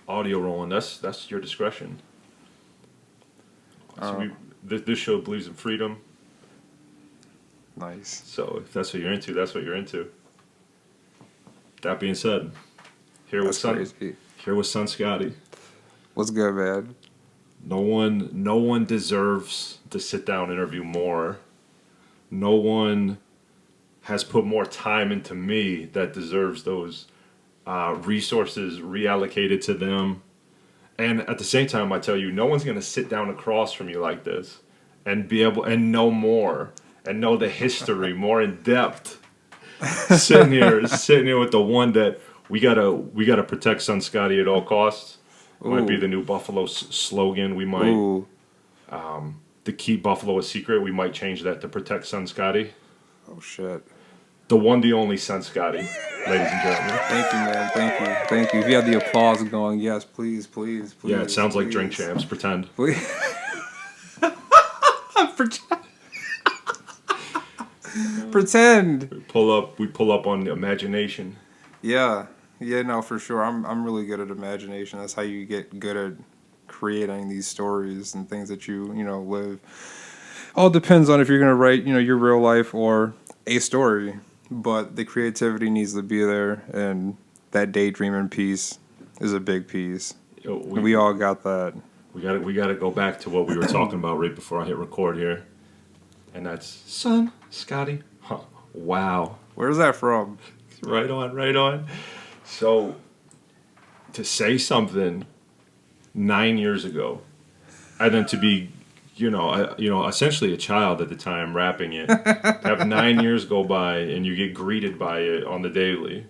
audio rolling. That's your discretion. So this show believes in freedom. Nice. So if that's what you're into, that's what you're into. That being said, here was Son Scotty. What's good, man? No one deserves to sit down and interview more. No one has put more time into me that deserves those resources reallocated to them. And at the same time, I tell you, no one's going to sit down across from you like this and be able and know more and know the history more in depth. sitting here with the one that we gotta protect Son Scotty at all costs. Might be the new Buffalo slogan. We might to keep Buffalo a secret. We might change that to protect Son Scotty. Oh shit. The one, the only Son Scotty, ladies and gentlemen. Thank you, man. Thank you. If you have the applause going, yes, please. Yeah, it sounds like Drink Champs. Pretend. Please. Pretend. We pull up on the imagination. Yeah, no, for sure. I'm really good at imagination. That's how you get good at creating these stories and things that you live. All depends on if you're gonna write your real life or a story, but the creativity needs to be there, and that daydreaming piece is a big piece. We all got that. We got to go back to what we were talking about right before I hit record here, and that's Son Scotty. Huh. Wow. Where's that from? Right on. So, to say something 9 years ago, and then to be, essentially a child at the time rapping it, have 9 years go by and you get greeted by it on the daily.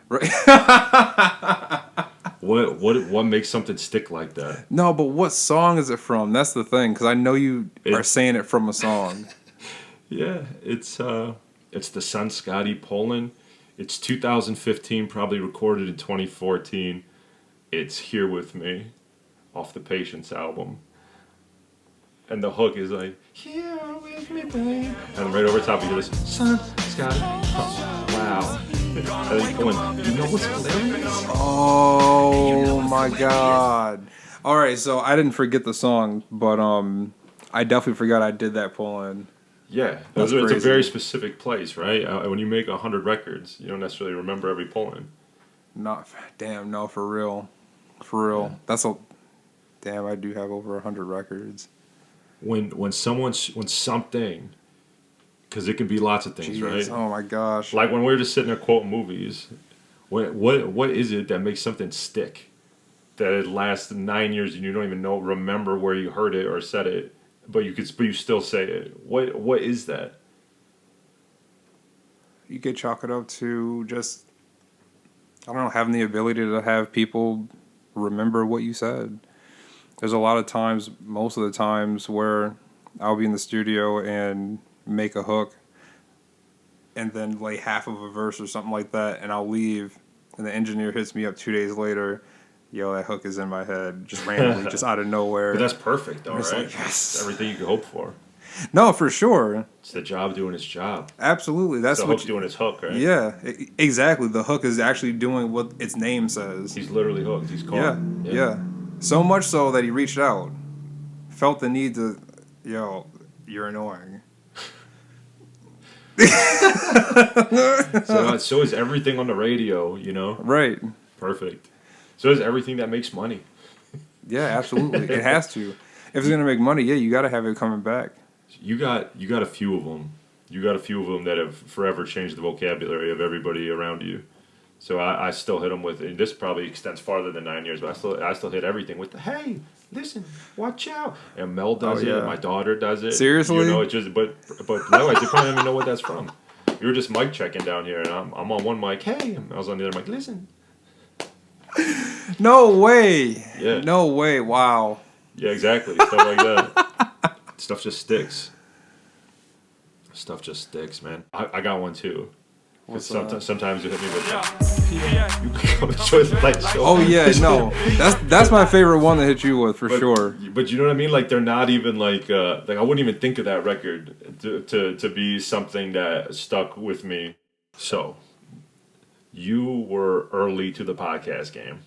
Right. What makes something stick like that? No, but what song is it from? That's the thing, because I know you are saying it from a song. Yeah, it's the Son Scotty Poland. It's 2015, probably recorded in 2014. It's Here With Me, off the Patience album. And the hook is like, here with me, babe. And right over top you hear this, Son Scotty. Oh, wow. And then going, you know what's hilarious? Oh my god. Alright, so I didn't forget the song, but I definitely forgot I did that pull-in. Yeah, it's a very specific place, right? When you make 100 records, you don't necessarily remember every pull-in. No, for real. Yeah. Damn, I do have over 100 records. When something, because it can be lots of things, right? Oh my gosh! Like when we're just sitting there quoting movies, what is it that makes something stick? That it lasts 9 years and you don't even remember where you heard it or said it, but you still say it. What is that? You could chalk it up to just, I don't know, having the ability to have people remember what you said. There's a lot of times, most of the times, where I'll be in the studio and make a hook and then lay half of a verse or something like that, and I'll leave, and the engineer hits me up 2 days later, yo, that hook is in my head, just randomly, just out of nowhere. But that's perfect, though, right? Like, yes. It's everything you could hope for. No, for sure. It's the job doing its job. Absolutely. That's the hook's doing its hook, right? Yeah, exactly. The hook is actually doing what its name says. He's literally hooked. He's caught. Yeah. So much so that he reached out. Felt the need to, yo, you're annoying. So is everything on the radio, Right. Perfect. So is everything that makes money. Yeah, absolutely. It has to. If it's going to make money, you got to have it coming back. You got a few of them. You got a few of them that have forever changed the vocabulary of everybody around you. So I still hit them with, and this probably extends farther than 9 years, but I still hit everything with the, hey, listen, watch out. And Mel does it, my daughter does it. Seriously? It just, but otherwise, they probably don't even know what that's from. You were just mic checking down here, and I'm on one mic, hey, and I was on the other mic, listen. No way. Yeah. No way, wow. Yeah, exactly, stuff like that. Stuff just sticks. Stuff just sticks, man. I got one, too. Sometimes you hit me with you can come and show the light show. Oh yeah, no, that's my favorite one to hit you with for sure. But you know what I mean? Like they're not even like I wouldn't even think of that record to be something that stuck with me. So you were early to the podcast game.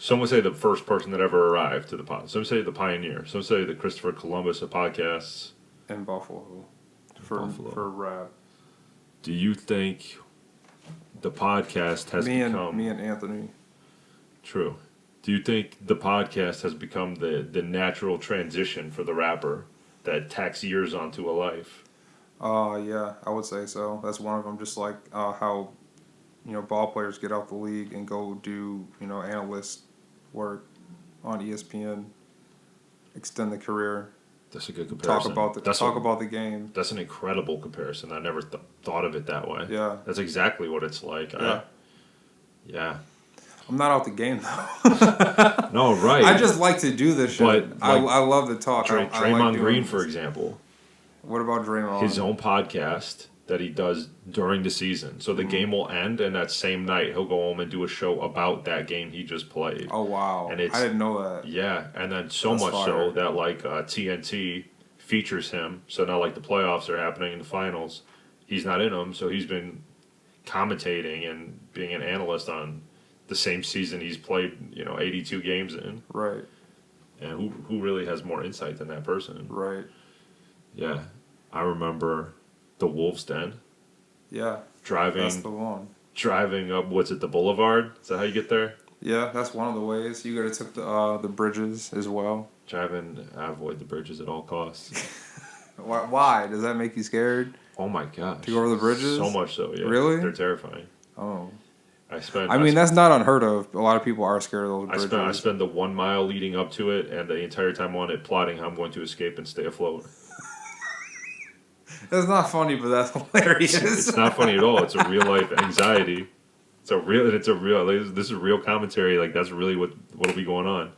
Some would say the first person that ever arrived to the pod. Some say the pioneer. Some say the Christopher Columbus of podcasts. In Buffalo. For rap. Do you think the podcast has become... Me and Anthony. True. Do you think the podcast has become the natural transition for the rapper that tacks years onto a life? Yeah, I would say so. That's one of them. Just like how, ball players get out the league and go do, analyst work on ESPN, extend the career. That's a good comparison. Talk about the game. That's an incredible comparison. I never thought of it that way. Yeah. That's exactly what it's like. Yeah. I'm not out the game, though. No, right. I just like to do this shit. But, I love to talk. Draymond Green, for example. What about Draymond? His own podcast that he does during the season. So the game will end, and that same night, he'll go home and do a show about that game he just played. Oh, wow. And I didn't know that. Yeah, and then so much so that, TNT features him. So now, the playoffs are happening in the finals. He's not in them, so he's been commentating and being an analyst on the same season he's played, 82 games in. Right. And who really has more insight than that person? Right. Yeah. I remember the Wolves Den. Yeah. That's the one. Driving up, the Boulevard? Is that how you get there? Yeah, that's one of the ways. You gotta take the bridges as well. I avoid the bridges at all costs. Why? Does that make you scared? Oh my gosh. To go over the bridges? So much so, yeah. Really? They're terrifying. Oh. That's not unheard of. A lot of people are scared of those bridges. I spend the 1 mile leading up to it and the entire time on it plotting how I'm going to escape and stay afloat. That's not funny, but that's hilarious. It's not funny at all. It's a real life anxiety. This is real commentary. That's really what'll be going on.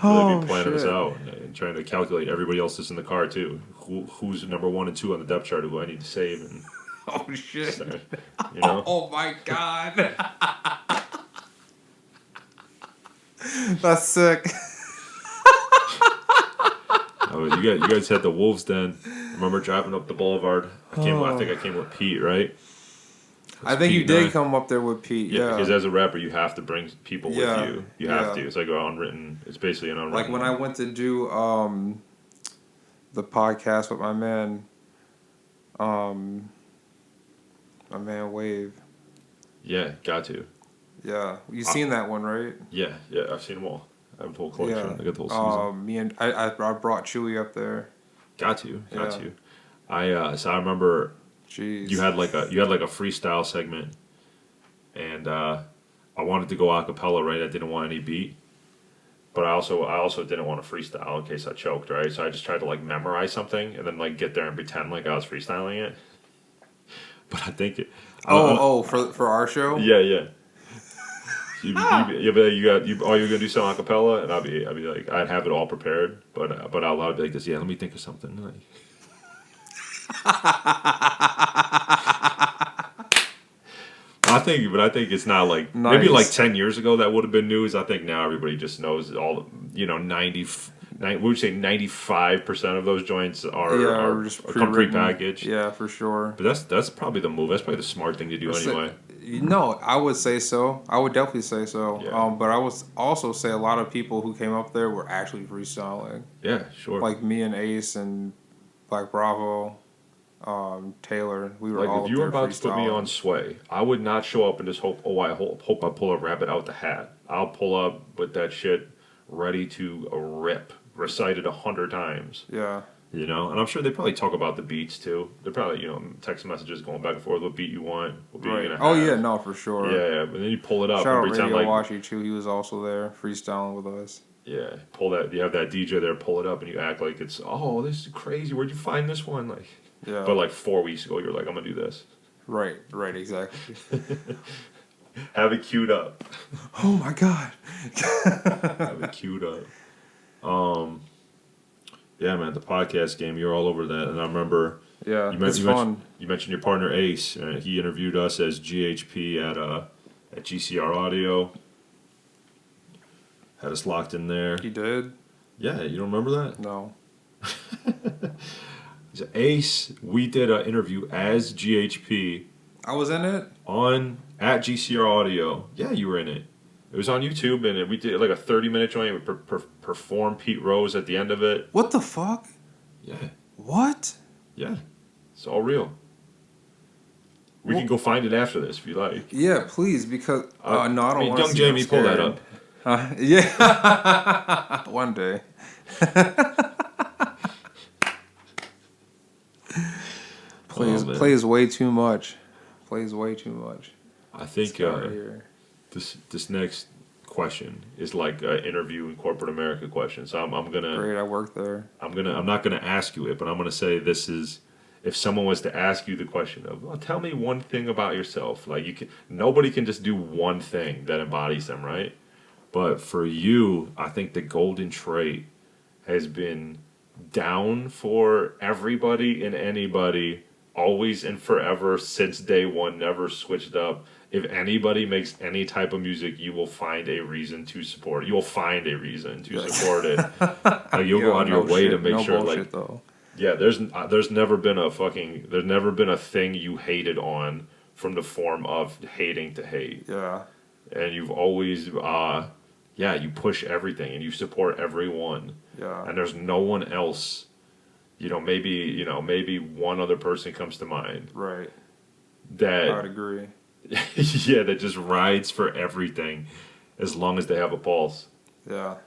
I'll be planning this out and trying to calculate everybody else that's in the car too. Who's number 1 and 2 on the depth chart? Who I need to save? And oh shit! So, Oh my god! That's sick. You guys had the Wolves Den. I remember driving up the boulevard. I think I came with Pete, right? I think you did come up there with Pete. Yeah, because as a rapper, you have to bring people with you. You have to. It's like unwritten. It's basically an unwritten. Like when I went to do the podcast with my man Wave. Yeah, got to. Yeah, you seen that one, right? Yeah, I've seen them all. I have a whole collection. I got the whole season. I brought Chewy up there. Got to. So I remember. Jeez. You had like a freestyle segment, and I wanted to go a cappella, right? I didn't want any beat, but I also didn't want to freestyle in case I choked, right? So I just tried to memorize something and then get there and pretend like I was freestyling it. But I think for our show. Yeah. You're gonna do some a cappella, and I'd be like, I'd have it all prepared, but out loud I'd be like this. Yeah, let me think of something. I think it's not nice. Maybe 10 years ago that would have been news. I think now everybody just knows all 95% of those joints are just come prepackaged. Yeah, for sure. But that's probably the move. That's probably the smart thing to do anyway. No, I would say so. I would definitely say so. Yeah. But I would also say a lot of people who came up there were actually freestyling. Yeah, sure. Like me and Ace and Black Bravo. Taylor, we were all if you were about to put me on Sway, I would not show up and just hope I pull a rabbit out the hat. I'll pull up with that shit ready to rip, recited 100 times. Yeah. And I'm sure they probably talk about the beats too. They're probably text messages going back and forth. What beat you want? What beat you gonna have? Oh yeah, no, for sure. Yeah. But then you pull it up Shout and out pretend Radio Washi too. He was also there freestyling with us. Yeah, pull that. You have that DJ there. Pull it up and you act like it's this is crazy. Where'd you find this one? Yeah. But 4 weeks ago, you're like, I'm gonna do this. Right, exactly. Have it queued up. Oh my god. Have it queued up. Yeah, man, the podcast game, you're all over that, and I remember. Yeah, it's fun. You mentioned your partner Ace. He interviewed us as GHP at GCR Audio. Had us locked in there. He did. Yeah, you don't remember that? No. So Ace, we did an interview as GHP. I was in it? At GCR Audio. Yeah, you were in it. It was on YouTube, and we did like a 30-minute joint. We performed Pete Rose at the end of it. What the fuck? Yeah. What? Yeah. It's all real. We can go find it after this if you like. Yeah, please, because no, I don't want to. Young Jamie, pull that up. Yeah, one day. Plays way too much. Plays way too much. I think this next question is like an interview in corporate America question. So I'm gonna. Great, I work there. I'm not gonna ask you it, but I'm gonna say this is. If someone was to ask you the question of, well, tell me one thing about yourself, like nobody can just do one thing that embodies them, right? But for you, I think the golden trait has been down for everybody and anybody, always and forever, since day one, never switched up. If anybody makes any type of music, you will find a reason to support it. You will find a reason to support it. Like, you'll go out of your way to make sure, bullshit, like, though. Yeah, there's never been a thing you hated on from the form of hating to hate. Yeah. And you've always you push everything and you support everyone. Yeah. And there's no one else, maybe one other person comes to mind. Right. That I'd agree. Yeah, that just rides for everything as long as they have a pulse. Yeah.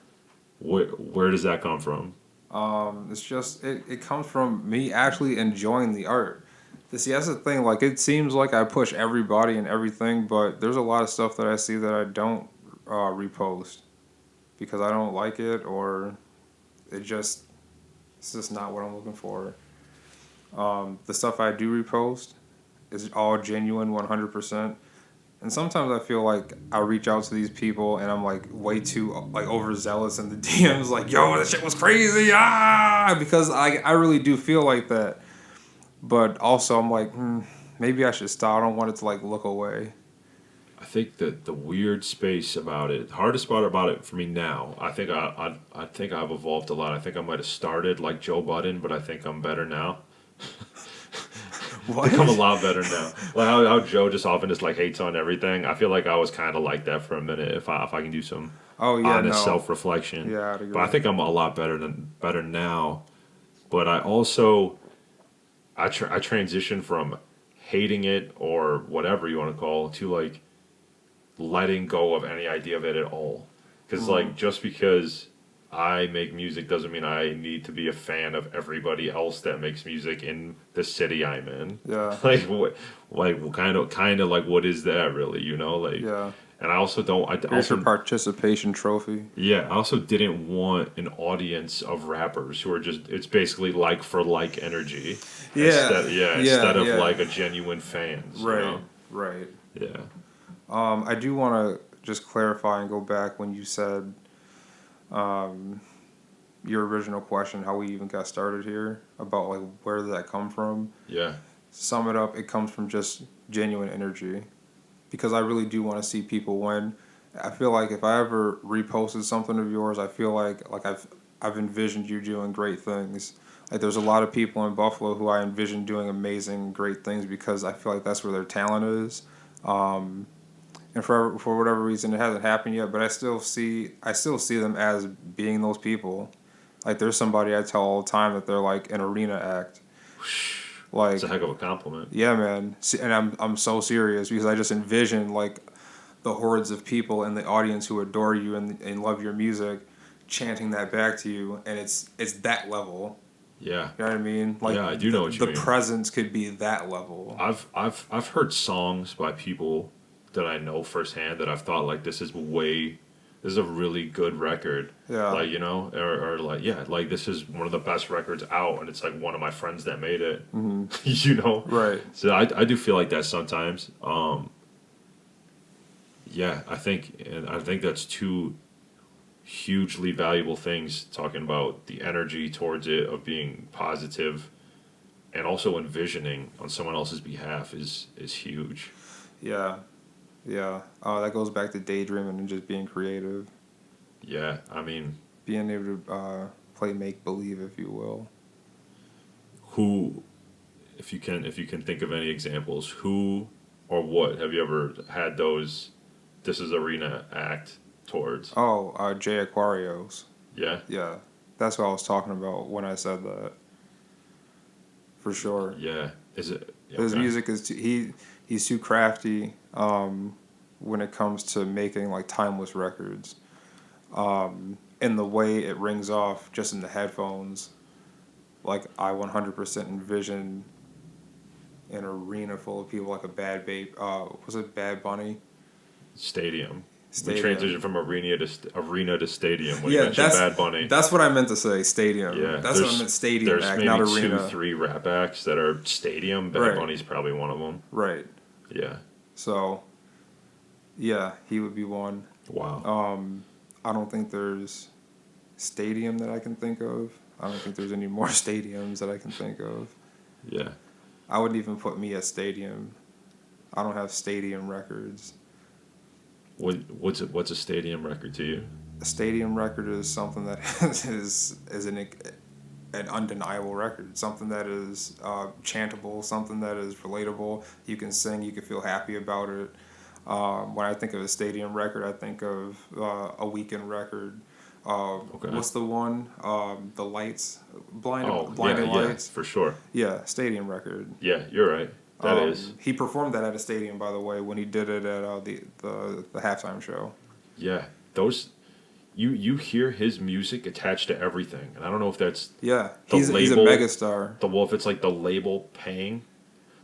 Where does that come from? It's just it comes from me actually enjoying the art. See, that's the thing. Like, it seems like I push everybody and everything, but there's a lot of stuff that I see that I don't repost because I don't like it, or it's just not what I'm looking for. The stuff I do repost is all genuine, 100%. And sometimes I feel like I reach out to these people and I'm like way too like overzealous in the DMs, like, yo, this shit was crazy, because I really do feel like that. But also I'm like, maybe I should stop. I don't want it to like look away. I think that the weird space about it, the hardest part about it for me now, I think I've evolved a lot. I think I might have started like Joe Budden, but I think I'm better now. What? Become a lot better now. Like how Joe just often just like hates on everything. I feel like I was kind of like that for a minute. If I can do some honest self-reflection. Yeah, I'd agree. But I think I'm a lot better now. But I transitioned from hating it or whatever you want to call it to like letting go of any idea of it at all. Because like just because I make music doesn't mean I need to be a fan of everybody else that makes music in the city I'm in. Yeah. Like kind of like what is that really? Like. Yeah. And I also don't. Here's your participation trophy. Yeah, I also didn't want an audience of rappers who are just. It's basically like for like energy. Yeah. Instead of like a genuine fans. Right. Right. Yeah. I do want to just clarify and go back when you said your original question, how we even got started here, about like where did that come from? Yeah. Sum it up, it comes from just genuine energy, because I really do want to see people win. I feel like if I ever reposted something of yours, I feel like I've envisioned you doing great things. Like, there's a lot of people in Buffalo who I envision doing amazing, great things because I feel like that's where their talent is. And for whatever reason, it hasn't happened yet, but I still see them as being those people. Like, there's somebody I tell all the time that they're like an arena act. Like, it's a heck of a compliment. Yeah, man. And I'm so serious because I just envision like the hordes of people in the audience who adore you and love your music chanting that back to you, and it's that level. Yeah. You know what I mean? Like, yeah, I do know what you mean. The presence could be that level. I've heard songs by people that I know firsthand that I've thought like this is a really good record. Yeah. Like, or like, yeah, like this is one of the best records out, and it's like one of my friends that made it. Mm-hmm. Right. So I do feel like that sometimes. Yeah, I think that's two hugely valuable things, talking about the energy towards it of being positive and also envisioning on someone else's behalf is huge. Yeah. Yeah. That goes back to daydreaming and just being creative. Yeah, I mean, being able to play make-believe, if you will. Who, if you can think of any examples, who or what have you ever had those This Is Arena act towards? Oh, Jay Aquarius. Yeah? Yeah. That's what I was talking about when I said that. For sure. Yeah. Is it? His music is he's too crafty when it comes to making like timeless records. And the way it rings off just in the headphones, like I 100% envision an arena full of people, like a Bad Babe. Was it Bad Bunny? Stadium. We transitioned from arena to stadium when you mentioned that's Bad Bunny. That's what I meant to say. Stadium. Yeah, that's what I meant. Stadium there's act, maybe not arena. 2-3 rap acts that are stadium. Bad Bunny's probably one of them. Right. Yeah. So, yeah, he would be one. Wow. I don't think there's stadium that I can think of. I don't think there's any more stadiums that I can think of. Yeah. I wouldn't even put me at stadium. I don't have stadium records. What's a stadium record to you? A stadium record is something that is an undeniable record. Something that is chantable. Something that is relatable. You can sing. You can feel happy about it. When I think of a stadium record, I think of a Weekend record. Okay. What's the one? The Lights, Blinding Lights. Yeah, for sure. Yeah, stadium record. Yeah, you're right. That is. He performed that at a stadium, by the way, when he did it at the halftime show. Yeah, those. You hear his music attached to everything, and I don't know if that's he's a megastar. If it's like the label paying,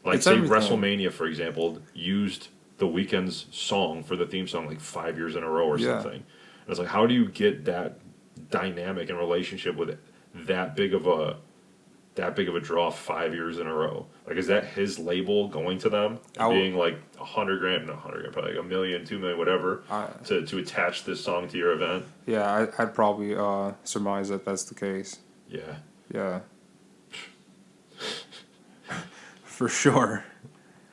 like it's say everything. WrestleMania for example used The Weeknd's song for the theme song like 5 years in a row or something. And it's like, how do you get that dynamic and relationship with that big of a draw 5 years in a row? Like, is that his label going to them being like $100,000, not $100,000, probably like $1 million, $2 million, whatever, to attach this song to your event? Yeah, I'd probably surmise that that's the case. Yeah. Yeah. For sure.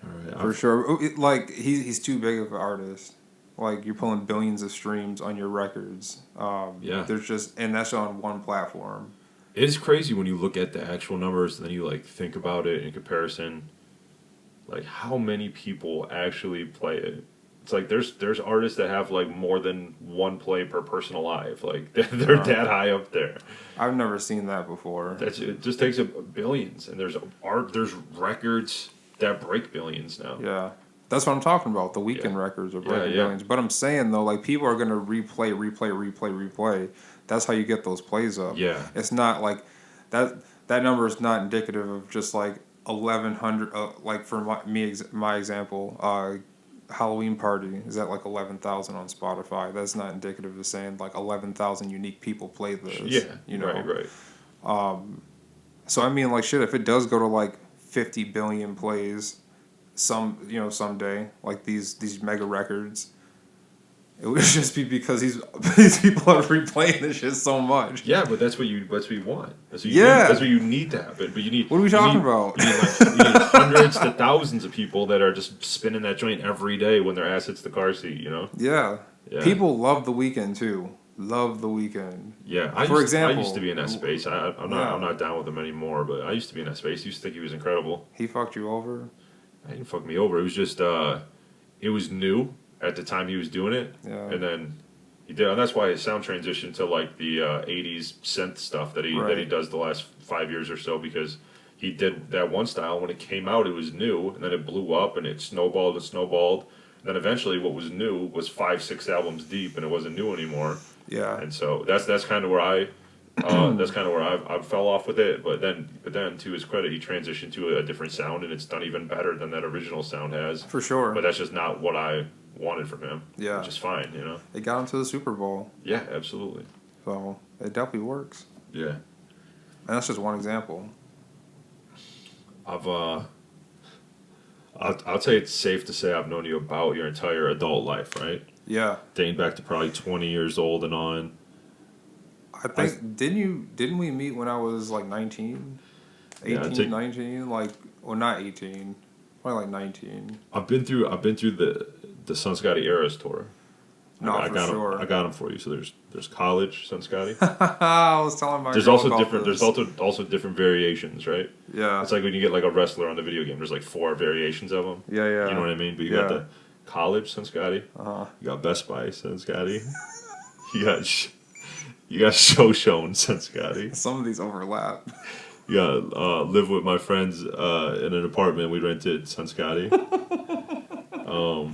All right, For sure. Like, he's too big of an artist. Like, you're pulling billions of streams on your records. And that's on one platform. It is crazy when you look at the actual numbers and then you like think about it in comparison. Like how many people actually play it? It's like there's artists that have like more than one play per person alive. Like they're that high up there. I've never seen that before. It just takes billions, and there's records that break billions now. Yeah. That's what I'm talking about. The Weekend records are breaking billions. But I'm saying though, like people are gonna replay. That's how you get those plays up. Yeah. It's not like that number is not indicative of just like 1,100. Like for my example, Halloween Party is at like 11,000 on Spotify. That's not indicative of saying like 11,000 unique people played this. Yeah. You know. Right. So I mean, like shit. If it does go to like 50 billion plays, someday, like these mega records, it would just be because these people are replaying this shit so much. Yeah, but that's what you want. That's what you need to happen. But you need. What are we talking about? You need hundreds to thousands of people that are just spinning that joint every day when their ass hits the car seat. You know. Yeah. People love The Weeknd too. Love The Weeknd. Yeah. I used to be in that space. I'm not down with him anymore. But I used to be in that space. I used to think he was incredible. He fucked you over? He didn't fuck me over. It was just it was new at the time he was doing it. Yeah. And then he did, and that's why his sound transitioned to like the 80s synth stuff that he does the last 5 years or so, because he did that one style when it came out, it was new, and then it blew up and it snowballed and snowballed. And then eventually what was new was 5-6 albums deep and it wasn't new anymore. Yeah. And so that's kind of where I I fell off with it, but then to his credit, he transitioned to a different sound, and it's done even better than that original sound has. For sure. But that's just not what I wanted from him. Yeah. Which is fine, you know. It got him to the Super Bowl. Yeah, absolutely. So it definitely works. Yeah. And that's just one example. I'll say it's safe to say I've known you about your entire adult life, right? Yeah. Dating back to probably 20 years old and on. I think didn't we meet when I was like 19? 18, 19? Like, well, not 18. Probably like 19. I've been through the Son Scotty Eras tour. I got him for you. So there's college Son Scotty. I was telling my There's also different. There's also different variations, right? Yeah. It's like when you get like a wrestler on the video game. There's like 4 variations of them. Yeah, yeah. You know what I mean? But you got College, Son Scotty. Uh-huh. You got Best Buy, Son Scotty. you got Shown, Son Scotty. Some of these overlap. You got Live with my friends in an apartment we rented, Son Scotty. We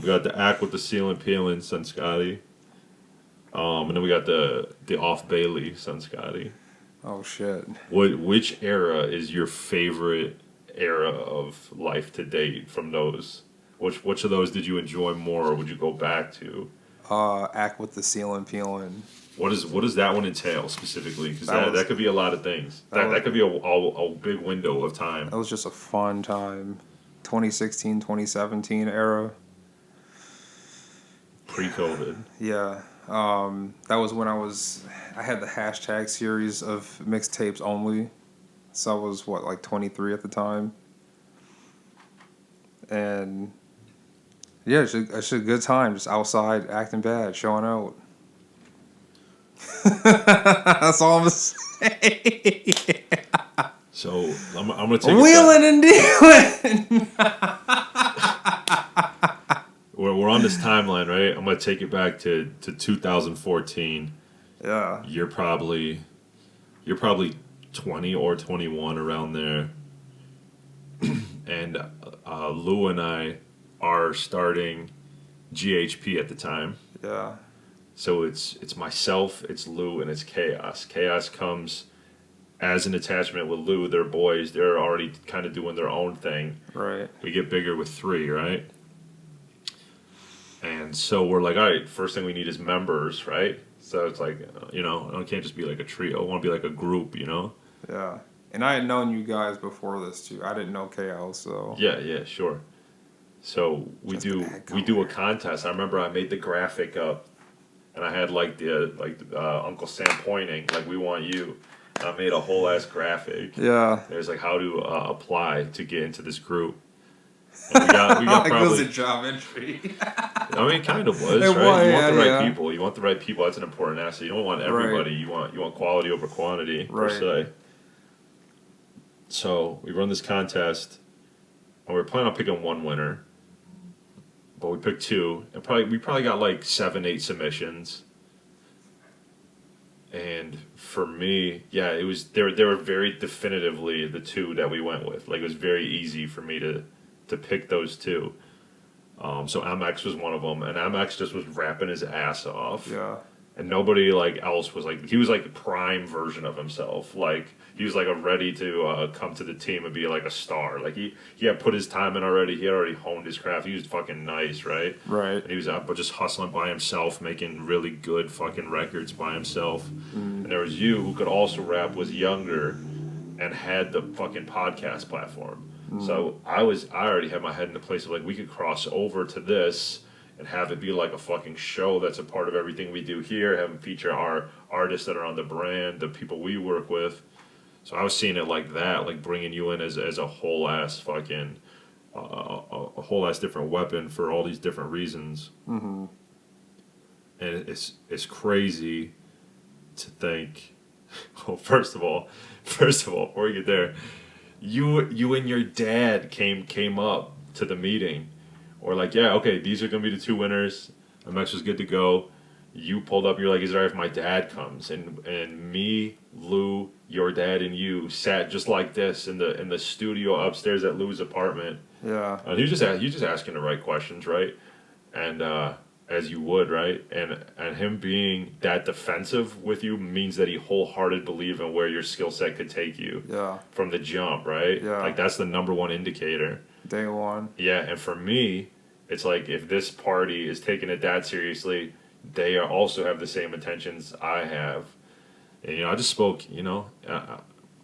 got the Act with the Ceiling Peeling, Son Scotty. And then we got the Off Bailey, Son Scotty. Oh shit. Which era is your favorite era of life to date from those? Which of those did you enjoy more, or would you go back to? Act with the Ceiling Peeling. What does that one entail specifically? Because that could be a lot of things. That could be a big window of time. That was just a fun time. 2016, 2017 era. Pre-COVID. Yeah. That was when I had the hashtag series of mixtapes only. So I was, like 23 at the time. And yeah, it's just a good time. Just outside, acting bad, showing out. That's all I'm going to say. So I'm going to take wheeling and dealing. We're on this timeline, right? I'm going to take it back to 2014. Yeah. You're probably 20 or 21 around there. And Lou and I are starting GHP at the time. Yeah. So it's myself, it's Lou, and it's Chaos. Chaos comes as an attachment with Lou. They're boys. They're already kind of doing their own thing. Right. We get bigger with 3, right? And so we're like, all right, first thing we need is members, right? So it's like, it can't just be like a trio. I want to be like a group, Yeah. And I had known you guys before this too. I didn't know Chaos, so. Yeah, sure. So we do a contest. I remember I made the graphic up, and I had Uncle Sam pointing like, "We want you." And I made a whole ass graphic. Yeah. There's like how to apply to get into this group. And we got like probably. it was a job entry. I mean, it kind of was, right? You want the right people. You want the right people. That's an important asset. You don't want everybody. Right. You want quality over quantity, per se. So we run this contest, and we were planning on picking one winner, but we picked 2, and we probably got like 7, 8 submissions. And for me, yeah, it was they were very definitively the 2 that we went with. Like, it was very easy for me to pick those 2. So MX was one of them, and MX just was rapping his ass off. Yeah. And nobody else was he was like the prime version of himself. Like, he was like ready to come to the team and be like a star. Like, he had put his time in already. He had already honed his craft. He was fucking nice, right? Right. And he was out, but just hustling by himself, making really good fucking records by himself. And there was you, who could also rap, was younger, and had the fucking podcast platform. So I already had my head in the place of like, we could cross over to this and have it be like a fucking show that's a part of everything we do here, have them feature our artists that are on the brand, the people we work with. So I was seeing it like that, like bringing you in as a whole ass fucking, a whole ass different weapon for all these different reasons. Mm-hmm. And it's crazy to think, well, first of all, before we get there, you and your dad came up to the meeting. Or like, yeah, okay, these are going to be the 2 winners. MX was good to go. You pulled up, you're like, is it all right if my dad comes? And me, Lou, your dad, and you sat just like this in the studio upstairs at Lou's apartment. Yeah. And he was just asking the right questions, right? And as you would, right? And him being that defensive with you means that he wholeheartedly believed in where your skill set could take you. Yeah. From the jump, right? Yeah. Like, that's the number one indicator. Day one. Yeah, and for me, it's like, if this party is taking it that seriously, they also have the same intentions I have. And, I just spoke,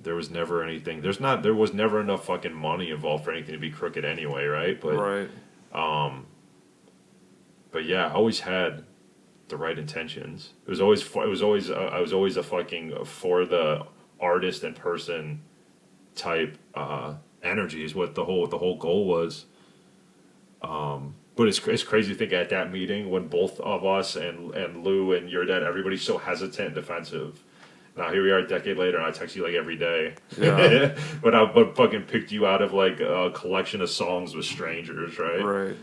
there was never anything. There was never enough fucking money involved for anything to be crooked anyway, right? But, right. But yeah, I always had the right intentions. I was always a fucking for the artist and person type energy is what the whole goal was. But it's crazy to think at that meeting when both of us and Lou and your dad, everybody's so hesitant and defensive. Now here we are a decade later, and I text you like every day. Yeah. but fucking picked you out of like a collection of songs with strangers, right? Right.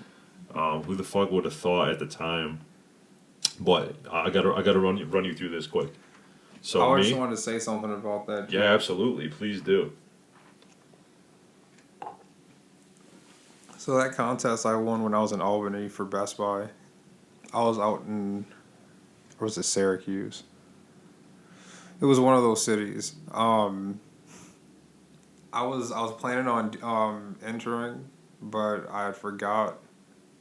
Who the fuck would have thought at the time? But I gotta run you through this quick. So I just wanted to say something about that. Yeah, absolutely. Please do. So that contest I won when I was in Albany for Best Buy. I was out in, or was it Syracuse? It was one of those cities. I was planning on entering, but I had forgot,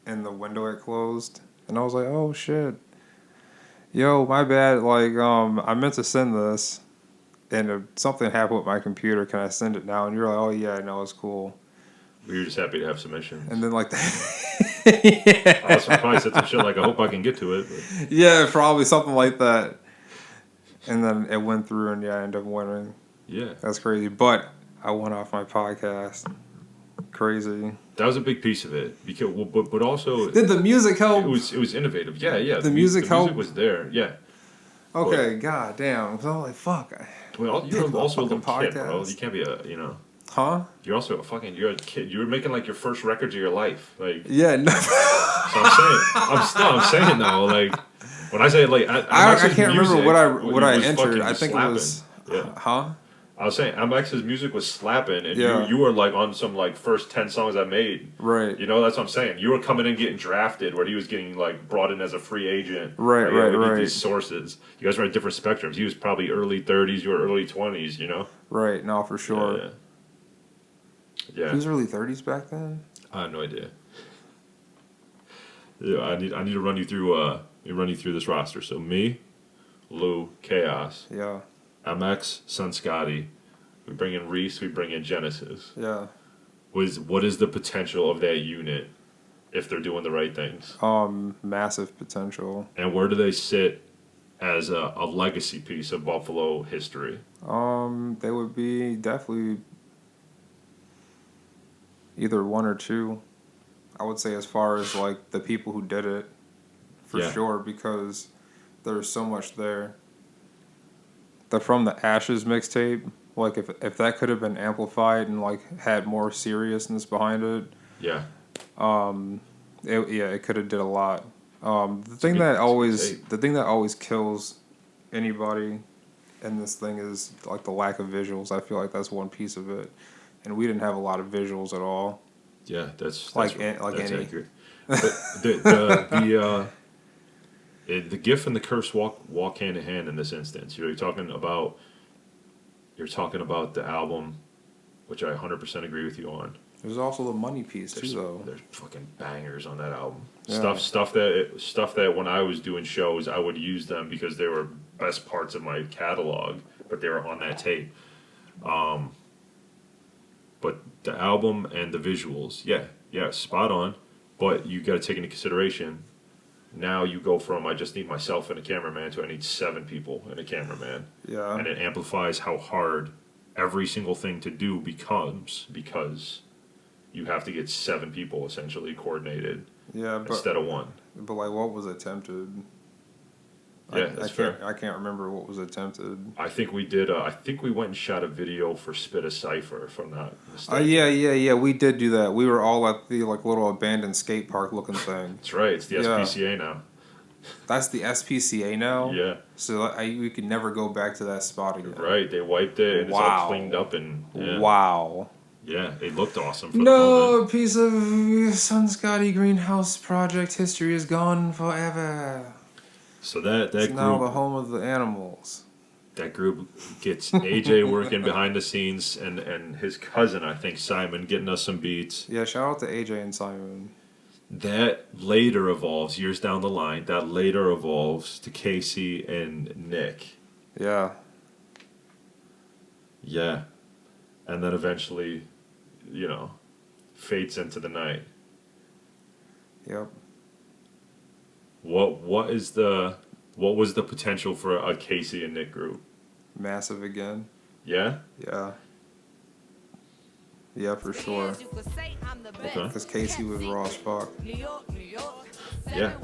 and the window had closed, and I was like, oh shit. Yo, my bad. Like, I meant to send this, and something happened with my computer. Can I send it now? And you're like, oh yeah, no, it's cool. We were just happy to have submissions. And then like that. I was probably said some shit like, I hope I can get to it. But. Yeah, probably something like that. And then it went through, and I ended up winning. Yeah, that's crazy. But I went off my podcast. Crazy. That was a big piece of it, because, but also did the music help? It was innovative. Yeah. The music helped. The music was there. Yeah. Okay. But, God damn. So I was like, fuck. Well, you're also a little kid, bro. You can't be Huh? You're also you're a kid. You were making like your first records of your life, like. Yeah. No. So I'm saying though, like, when I say like, I can't remember what I entered. I think slapping. It was. Yeah. Huh? I was saying, MX's music was slapping, and you were like on some like first 10 songs I made. Right. You know, that's what I'm saying. You were coming in getting drafted, where he was getting like brought in as a free agent. Right. These sources. You guys were at different spectrums. He was probably early 30s, you were early 20s. You know. Right. No, for sure. Yeah. He was early 30s back then. I have no idea. Yeah, I need to run you through this roster. So me, Lou, Chaos. Yeah. MX, Son Scotty. We bring in Reese. We bring in Genesis. Yeah. What is the potential of that unit if they're doing the right things? Massive potential. And where do they sit as a legacy piece of Buffalo history? They would be definitely either one or two. I would say as far as like the people who did it, for sure, because there's so much there. The From the Ashes mixtape, like if that could have been amplified and like had more seriousness behind it, it could have did a lot. The thing that always kills anybody in this thing is like the lack of visuals. I feel like that's one piece of it, and we didn't have a lot of visuals at all. Yeah, that's any. Accurate. But the gift and the curse walk hand in hand in this instance. You're talking about the album, which I 100% agree with you on. There's also the money piece too, though. There's fucking bangers on that album. Yeah. Stuff that when I was doing shows, I would use them because they were best parts of my catalog, but they were on that tape. But the album and the visuals, yeah, spot on. But you got to take into consideration. Now you go from I just need myself and a cameraman to I need 7 people and a cameraman. Yeah. And it amplifies how hard every single thing to do becomes because you have to get 7 people essentially coordinated. Yeah, instead of 1. But like, what was attempted? Yeah, that's fair. I can't remember what was attempted. I think we did. I think we went and shot a video for Spit a Cypher, if I'm not mistaken. Yeah. We did do that. We were all at the like little abandoned skate park looking thing. That's right. It's the SPCA now. That's the SPCA now. Yeah. So we could never go back to that spot again. Right. They wiped it. And It's all cleaned up and. Yeah. Wow. Yeah, it looked awesome. For the moment. A piece of Son Scotty greenhouse project history is gone forever. So that it's group, now the home of the animals. That group gets AJ working behind the scenes and his cousin, I think, Simon, getting us some beats. Yeah, shout out to AJ and Simon. That later evolves, years down the line, to Casey and Nick. Yeah. Yeah. And then eventually, fades into the night. Yep. What was the potential for a Casey and Nick group? Massive again. Yeah? Yeah. Yeah, for sure. Okay. Because Casey was raw as fuck. Yeah,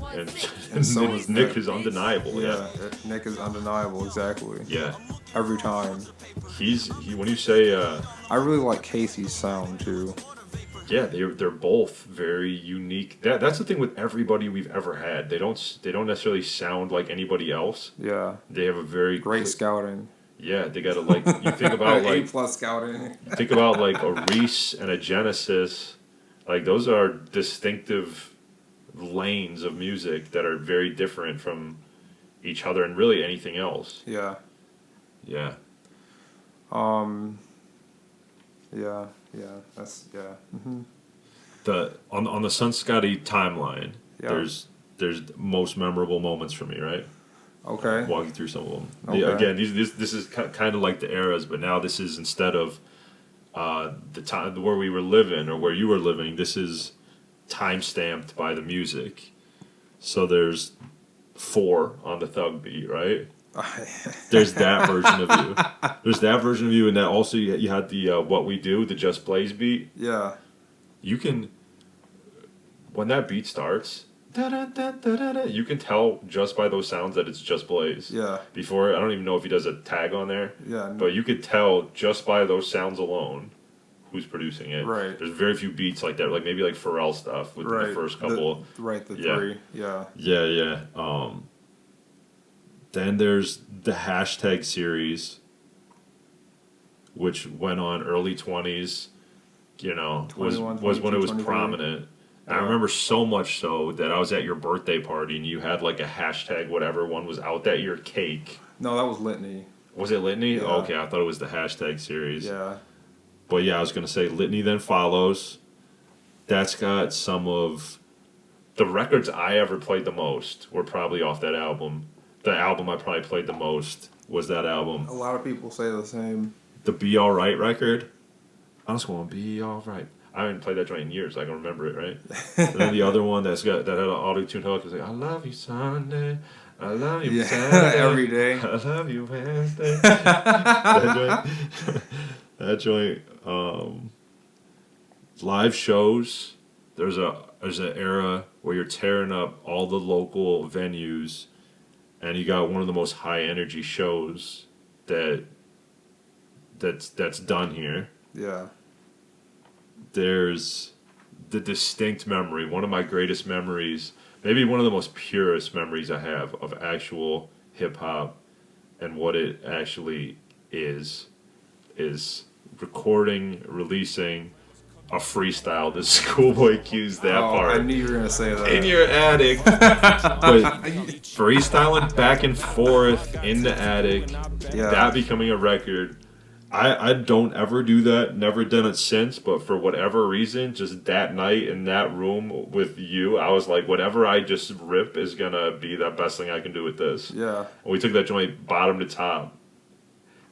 and so was Nick is undeniable. Yeah, Nick is undeniable, exactly. Yeah. Every time. When you say I really like Casey's sound too. Yeah, they're both very unique. That's the thing with everybody we've ever had. They don't necessarily sound like anybody else. Yeah. They have a very Great scouting. Yeah, they got to like you think about like A+ scouting. you think about like a Reese and a Genesis, like those are distinctive lanes of music that are very different from each other and really anything else. Yeah. Yeah. Yeah. That's Mm-hmm. On the Son Scotty timeline, Yeah. there's most memorable moments for me, right? Okay. Walk you through some of them. Okay. Again, this is kind of like the eras, but now this is instead of the time where we were living or where you were living. This is time stamped by the music. So there's 4 on the Thug beat, right? There's that version of you. There's that version of you, and that also you had the What We Do, the Just Blaze beat. Yeah. You can, when that beat starts, da-da-da-da-da-da, you can tell just by those sounds that it's Just Blaze. Yeah. Before, I don't even know if he does a tag on there. Yeah. But you could tell just by those sounds alone who's producing it. Right. There's very few beats like that, like maybe like Pharrell stuff with the first couple. The 3. Yeah. Yeah. Then there's the hashtag series, which went on early 20s, was when it was prominent. And I remember so much so that I was at your birthday party and you had like a hashtag whatever one was out that year cake. No, that was Litany. Was it Litany? Yeah. Oh, okay, I thought it was the hashtag series. Yeah. But yeah, I was going to say Litany then follows. That's got some of the records I ever played the most were probably off that album. The album I probably played the most was that album. A lot of people say the same. The Be Alright record. I just want to be alright. I haven't played that joint in years. I can remember it, right? And then the other one that had an auto-tune hook was like, I love you Sunday. I love you Saturday. Every day. I love you Wednesday. that joint. Live shows. There's an era where you're tearing up all the local venues, and you got one of the most high energy shows that's done here. Yeah. There's the distinct memory, one of my greatest memories, maybe one of the most purest memories I have of actual hip hop and what it actually is recording, releasing a freestyle. The Schoolboy Q's that part. I knew you were going to say that. In your attic. But freestyling back and forth in the attic, that becoming a record. I don't ever do that, never done it since, but for whatever reason, just that night in that room with you, I was like, whatever I just rip is going to be the best thing I can do with this. Yeah. And we took that joint bottom to top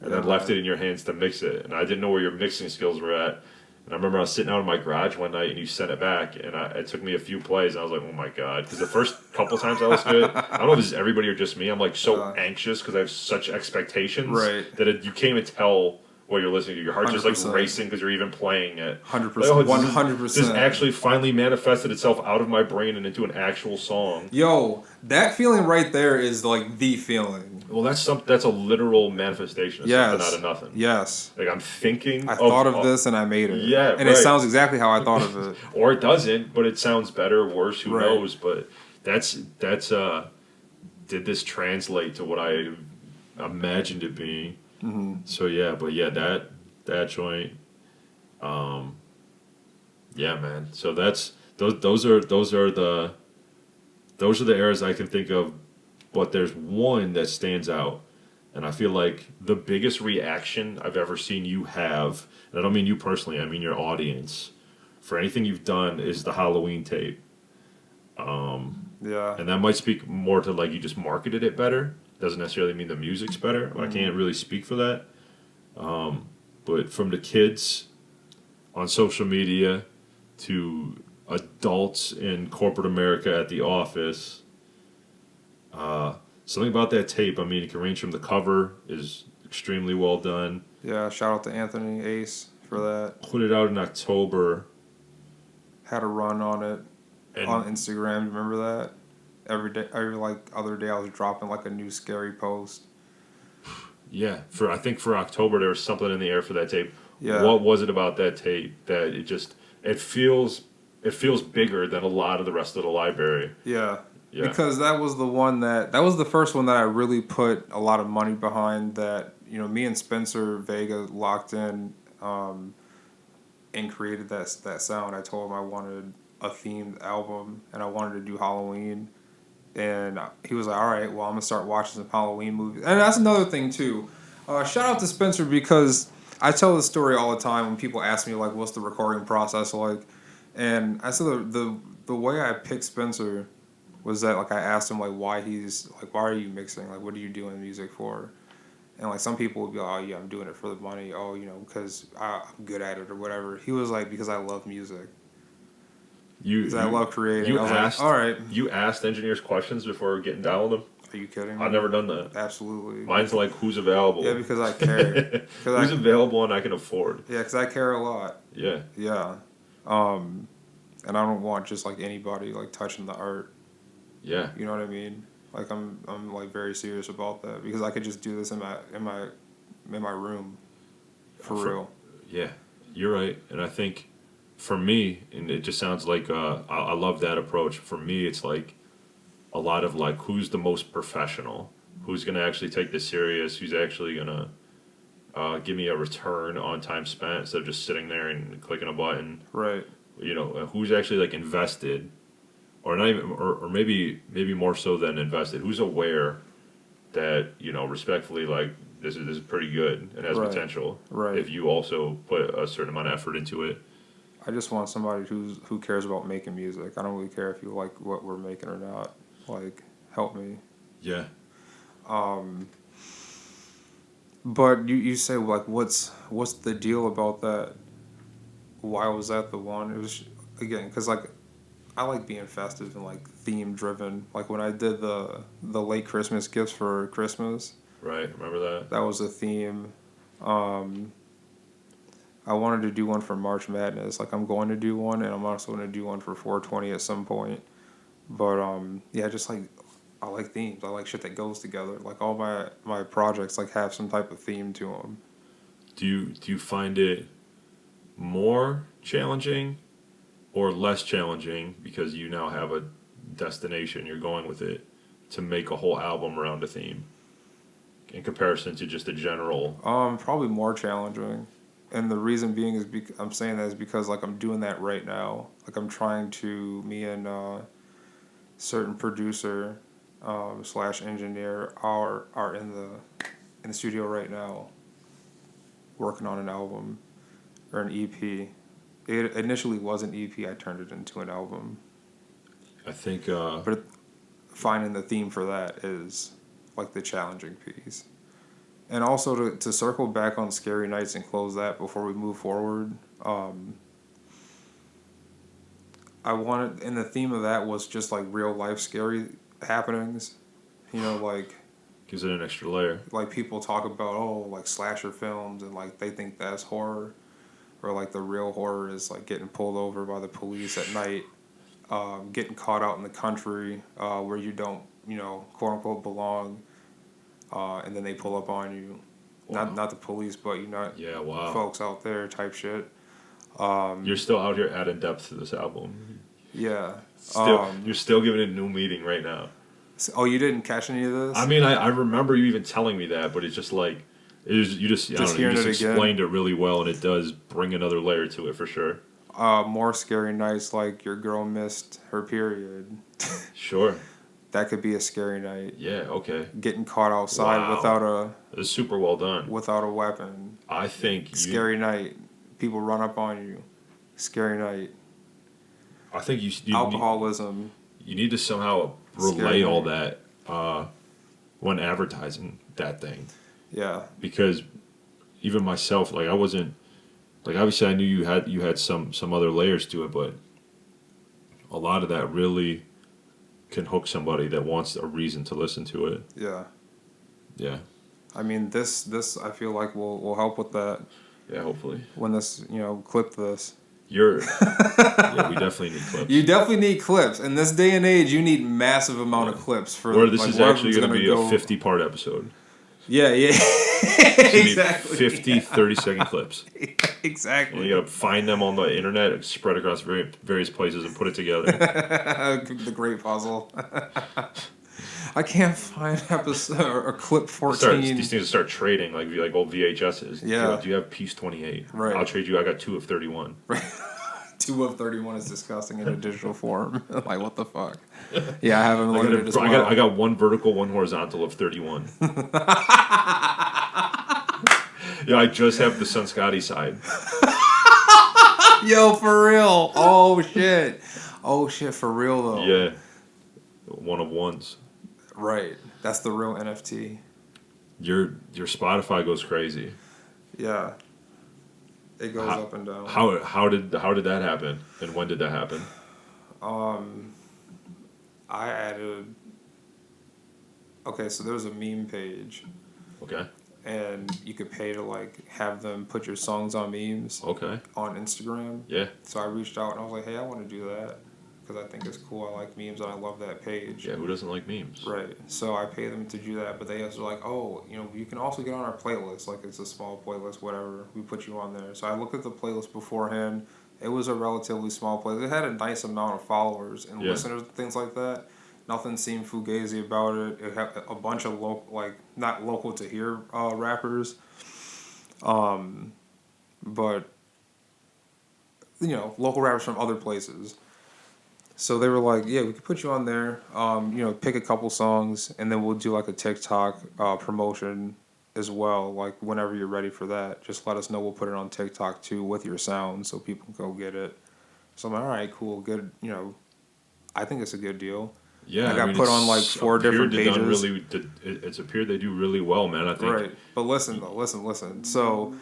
and then left it in your hands to mix it. And I didn't know where your mixing skills were at. And I remember I was sitting out in my garage one night and you sent it back, and it took me a few plays, and I was like, oh my God. Because the first couple times I was good, I don't know if this is everybody or just me, I'm like so anxious because I have such expectations that you can't even tell what you're listening to. Your heart's 100%. Just like racing because you're even playing it. 100%. Like, 100%. This actually finally manifested itself out of my brain and into an actual song. Yo, that feeling right there is like the feeling. Well, that's a literal manifestation of something out of nothing. Yes. Like I'm thinking. I thought of this and I made it. Yeah, and it sounds exactly how I thought of it. Or it doesn't, but it sounds better, worse, who knows? But that's did this translate to what I imagined it being? Mm-hmm. So that joint, yeah, man. So that's those are the eras I can think of, but there's one that stands out, and I feel like the biggest reaction I've ever seen you have, and I don't mean you personally, I mean your audience, for anything you've done is the Halloween tape. Yeah. And that might speak more to like you just marketed it better. Doesn't necessarily mean the music's better. I can't really speak for that. But from the kids on social media to adults in corporate America at the office, something about that tape, I mean, it can range from the cover is extremely well done. Yeah, shout out to Anthony Ace for that. Put it out in October. Had a run on it on Instagram. Remember that? Every other day I was dropping like a new scary post. Yeah, I think for October there was something in the air for that tape. Yeah. What was it about that tape that it just it feels bigger than a lot of the rest of the library. Yeah. Yeah. Because that was the first one that I really put a lot of money behind, that, me and Spencer Vega locked in and created that sound. I told him I wanted a themed album and I wanted to do Halloween. And he was like, all right, well, I'm going to start watching some Halloween movies. And that's another thing, too. Shout out to Spencer, because I tell this story all the time when people ask me, like, what's the recording process like? And I said the way I picked Spencer was that, like, I asked him, like, why are you mixing? Like, what are you doing music for? And, like, some people would be like, oh, yeah, I'm doing it for the money. Oh, because I'm good at it or whatever. He was like, because I love music. I love creating. I was like, all right. You asked engineers questions before getting down with them? Are you kidding me? I've never done that. Absolutely. Mine's like, who's available? Yeah, because I care. Who's available and I can afford? Yeah, because I care a lot. Yeah. Yeah. And I don't want just, like, anybody, like, touching the art. Yeah. You know what I mean? Like, I'm like very serious about that, because I could just do this in my room for real. Yeah, you're right. And I think for me, and it just sounds like I love that approach. For me, it's like a lot of like, who's the most professional? Who's going to actually take this serious? Who's actually going to give me a return on time spent instead of just sitting there and clicking a button? Right. Who's actually like invested, or not even, or maybe more so than invested. Who's aware that, respectfully, like, this is pretty good and has potential. Right. If you also put a certain amount of effort into it. I just want somebody who cares about making music. I don't really care if you like what we're making or not. Like, help me. Yeah. But you say, like, what's the deal about that? Why was that the one? It was, again, because, like, I like being festive and, like, theme driven. Like, when I did the late Christmas gifts for Christmas. Right. Remember that? That was a theme. I wanted to do one for March Madness. Like, I'm going to do one, and I'm also going to do one for 420 at some point. But, yeah, just, like, I like themes. I like shit that goes together. Like, all my projects, like, have some type of theme to them. Do you find it more challenging or less challenging, because you now have a destination, you're going with it, to make a whole album around a theme in comparison to just a general? Probably more challenging. And the reason being is I'm saying that is because, like, I'm doing that right now. Like, I'm trying to, me and certain producer / engineer are in the studio right now working on an album or an EP. It initially was an EP. I turned it into an album. I think... but finding the theme for that is, like, the challenging piece. And also to circle back on Scary Nights and close that before we move forward, I wanted, and the theme of that was just, like, real life scary happenings. Like... Gives it an extra layer. Like, people talk about, like, slasher films, and, like, they think that's horror. Or, like, the real horror is, like, getting pulled over by the police at night, getting caught out in the country where you don't, quote unquote belong, and then they pull up on you. Wow. Not the police, but folks out there type shit. You're still out here adding depth to this album. Yeah. You're still giving it a new meaning right now. Oh, you didn't catch any of this? I mean, I remember you even telling me that, but it's just like, you just explained it really well, and it does bring another layer to it for sure. More Scary Nights, like your girl missed her period. Sure. That could be a scary night. Yeah, okay. Getting caught outside without It's super well done. Without a weapon. I think Scary night. People run up on you. Scary night. I think you alcoholism. You need to somehow relay all that when advertising that thing. Yeah. Because even myself, like, I wasn't, like, obviously I knew you had some other layers to it, but a lot of that really can hook somebody that wants a reason to listen to it. Yeah. Yeah. I mean, this I feel like will help with that. Yeah, hopefully. When this, clip this. Yeah, we definitely need clips. You definitely need clips. In this day and age, you need massive amount of clips for. Or this is actually going to be a 50-part episode. Yeah. Exactly. 50, 30-second clips. Exactly. And you gotta find them on the internet, spread across various places, and put it together. The great puzzle. I can't find episode or clip 14. These things start trading like old VHSs. Yeah. Do you have piece 28? Right. I'll trade you. I got 2 of 31. Right. 2 of 31 is disgusting in a digital form. Like, what the fuck? Yeah, I have them limited as well. I got 1 vertical, 1 horizontal of 31. Yeah, I just have the Son Scotty side. Yo, for real. Oh, shit. Oh, shit, for real, though. Yeah. 1 of 1s. Right. That's the real NFT. Your Spotify goes crazy. Yeah. It goes up and down. How did that happen? And when did that happen? I added... Okay, so there was a meme page. Okay. And you could pay to, like, have them put your songs on memes. Okay. On Instagram. Yeah. So I reached out and I was like, hey, I want to do that. Because I think it's cool. I like memes and I love that page. Yeah, who doesn't like memes? Right. So I pay them to do that, but they also like, oh, you can also get on our playlist. Like, it's a small playlist, whatever. We put you on there. So I looked at the playlist beforehand. It was a relatively small playlist. It had a nice amount of followers and listeners and things like that. Nothing seemed fugazi about it. It had a bunch of not local to here rappers, but local rappers from other places. So they were like, yeah, we could put you on there. Pick a couple songs, and then we'll do like a TikTok promotion as well. Like whenever you're ready for that, just let us know. We'll put it on TikTok too with your sound, so people can go get it. So I'm like, all right, cool, good. I think it's a good deal. Yeah, I got put on like 4 different pages. It's appeared they do really well, man. I think. Right, but listen. So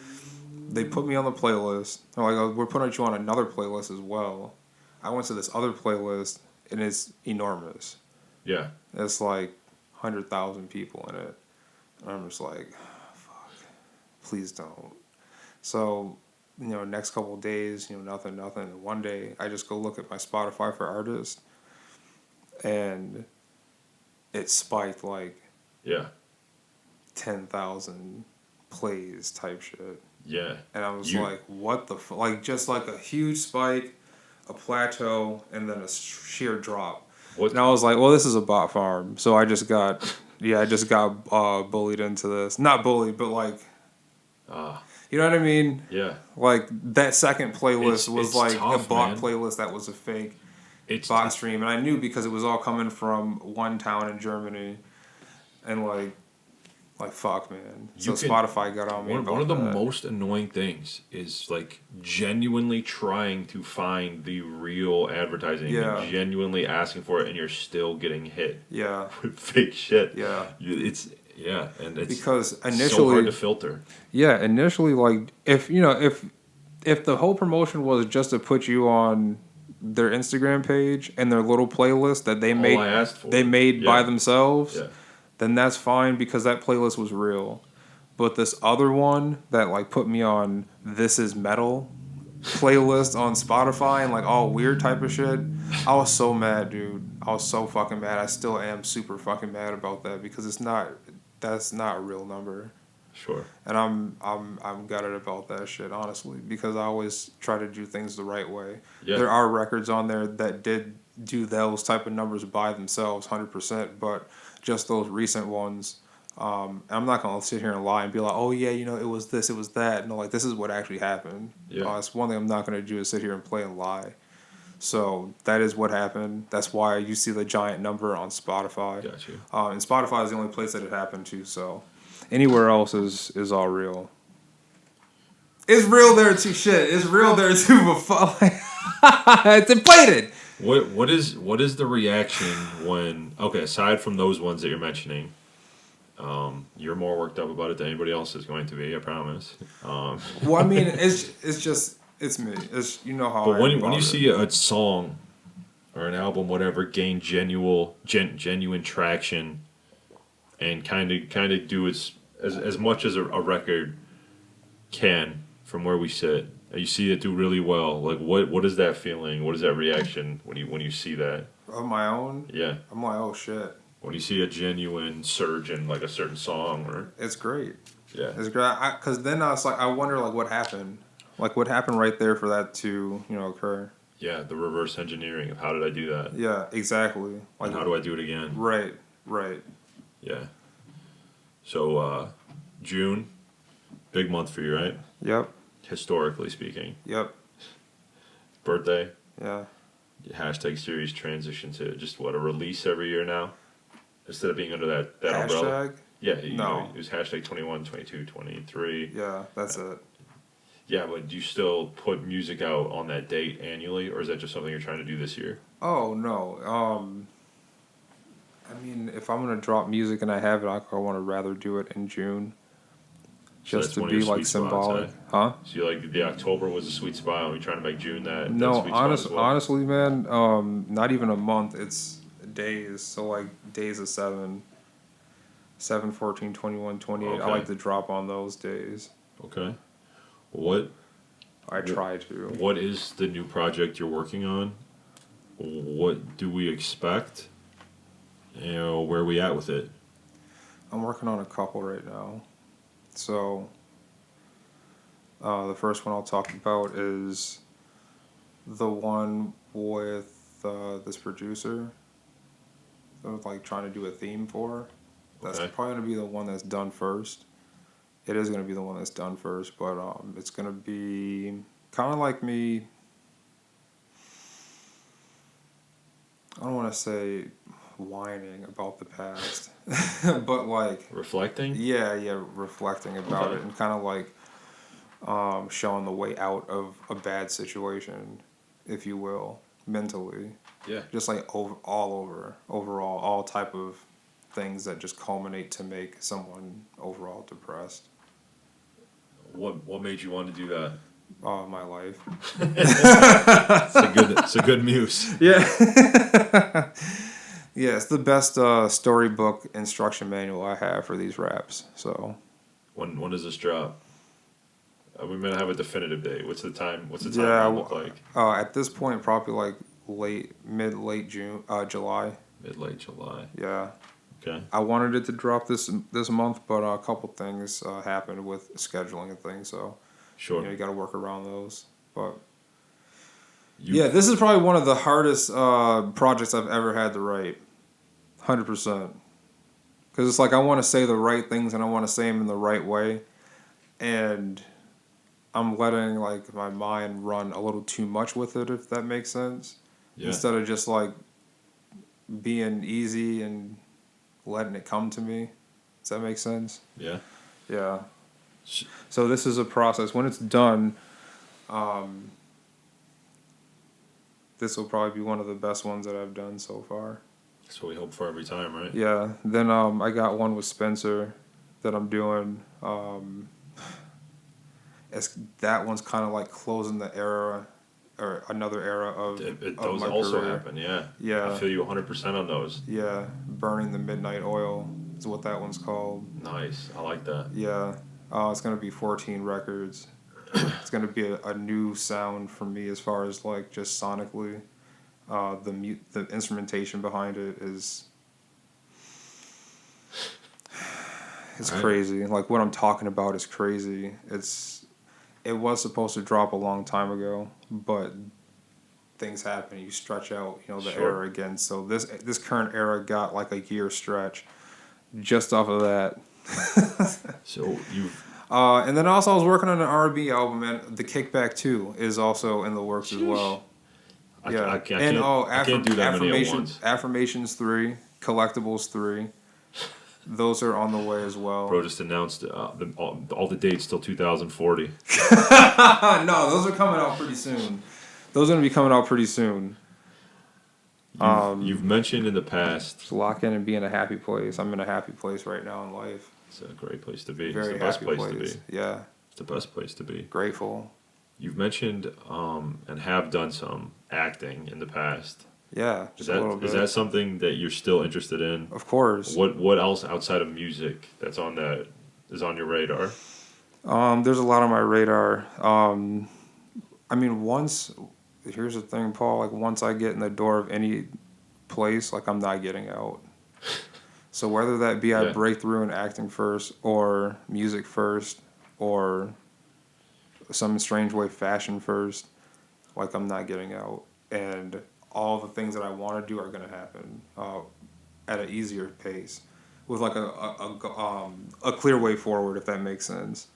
they put me on the playlist. They're like, oh, we're putting you on another playlist as well. I went to this other playlist, and it's enormous. Yeah. It's like 100,000 people in it. And I'm just like, fuck, please don't. So, next couple of days, nothing. And one day, I just go look at my Spotify for artists, and it spiked like 10,000 plays type shit. Yeah. And I was like, what the fuck? Like, just like a huge spike, a plateau, and then a sheer drop. And I was like, well, this is a bot farm. So I just got bullied into this. Not bullied, but like, you know what I mean? Yeah. Like, that second playlist was like tough, a bot man. playlist that was a fake bot stream. And I knew because it was all coming from one town in Germany. And like fuck, man. So Spotify got on me about one of the that. most annoying things is like genuinely trying to find the real advertising and genuinely asking for it, and you're still getting hit with fake shit. And it's because initially so hard to filter. Initially, like if the whole promotion was just to put you on their Instagram page and their little playlist that they made by themselves, then that's fine because that playlist was real. But this other one that like put me on This Is Metal playlist on Spotify and like all weird type of shit, I was so mad, dude. I was so fucking mad. I still am super fucking mad about that because that's not a real number. Sure. And I'm gutted about that shit, honestly, because I always try to do things the right way. Yeah. There are records on there that did do those type of numbers by themselves, 100%, but just those recent ones, I'm not going to sit here and lie and be like, oh yeah, it was this, it was that. No, like, this is what actually happened. Yeah. It's one thing I'm not going to do is sit here and play and lie. So that is what happened. That's why you see the giant number on Spotify. Got you. And Spotify is the only place that it happened to, so anywhere else is all real. It's real there too, shit. It's real there too, but it's inflated. What is the reaction when, okay, aside from those ones that you're mentioning, you're more worked up about it than anybody else is going to be, I promise. Well, I mean, it's me. It's how. But when you see a song or an album, whatever, gain genuine traction and kind of do as much as a record can from where we sit. You see it do really well. Like what is that feeling? What is that reaction when you see that? Of my own? Yeah. I'm like, oh shit. When you see a genuine surge in like a certain song or it's great. Yeah. It's great. Because then I was like, I wonder like what happened. Like what happened right there for that to, occur. Yeah, the reverse engineering of how did I do that? Yeah, exactly. Like And how do I do it again? Right. Yeah. So, June, big month for you, right? Yep. Historically speaking. Yep. Birthday. Yeah. Hashtag series transition to just a release every year now? Instead of being under that umbrella? Hashtag? Yeah, No. It was hashtag 21, 22, 23. Yeah, that's it. Yeah, but do you still put music out on that date annually, or is that just something you're trying to do this year? Oh, no. I mean, if I'm going to drop music and I have it, I want to rather do it in June. So Just that's to one of be your like sweet symbolic. spots, Huh? So you like the October was a sweet spot, and we're trying to make June that No, sweet spot as well? honestly, man, not even a month. It's days. So like days of 7, 14, 21, 28. Okay. I like to drop on those days. Okay. What I try to. What is the new project you're working on? What do we expect? Where are we at with it? I'm working on a couple right now. So, the first one I'll talk about is the one with this producer that I was like trying to do a theme for. That's Okay. probably going to be the one that's done first. It is going to be the one that's done first, but it's going to be kind of like me. I don't want to say whining about the past, but like Reflecting? yeah, reflecting about Okay. it and kind of like showing the way out of a bad situation, if you will, mentally. Yeah. Just like overall, all type of things that just culminate to make someone overall depressed. What made you want to do that? My life. It's a good muse. Yeah. Yeah, it's the best storybook instruction manual I have for these raps. So When does this drop? We may not have a definitive date. What's the time? What's the yeah, timeline look like? At this point, probably like late June, July. Mid-late July. Yeah. Okay. I wanted it to drop this month, but a couple things happened with scheduling and things, so Sure. you got to work around those. But You- this is probably one of the hardest projects I've ever had to write, 100%. Because it's like I want to say the right things and I want to say them in the right way, and I'm letting like my mind run a little too much with it, if that makes sense. Yeah. Instead of just like being easy and letting it come to me. Does that make sense? Yeah. Yeah. So this is a process. When it's done, this will probably be one of the best ones that I've done so far. That's what we hope for every time, right? Yeah. Then I got one with Spencer that I'm doing. That one's kind of like closing the era or another era of Those my also career. happen, yeah. Yeah. I feel you 100% on those. Yeah, Burning the Midnight Oil is what that one's called. Nice. I like that. Yeah, it's gonna be 14 records. It's gonna be a new sound for me as far as like just sonically. The instrumentation behind it is Right. crazy. Like what I'm talking about is crazy. It was supposed to drop a long time ago, but things happen. You stretch out, the Sure. era again. So this current era got like a year stretch just off of that. So you've And then also I was working on an R&B album, and the Kickback 2 is also in the works as well. I Yeah. can't do that many at once. Affirmations 3, Collectibles 3. Those are on the way as well. Bro just announced all the dates till 2040. No, those are coming out pretty soon. Those are going to be coming out pretty soon. You've mentioned in the past. Just lock in and be in a happy place. I'm in a happy place right now in life. It's a great place to be. Very It's the best happy place to be. Yeah, It's the best place to be. grateful. You've mentioned and have done some acting in the past. Yeah, just a little bit. Is that something that you're still interested in? Of course. What else outside of music is on your radar? There's a lot on my radar. I mean, here's the thing, Paul. Like once I get in the door of any place, like I'm not getting out. So whether that be I Yeah. break through in acting first, or music first, or some strange way fashion first, like I'm not getting out. And all the things that I want to do are going to happen at an easier pace with like a clear way forward, if that makes sense.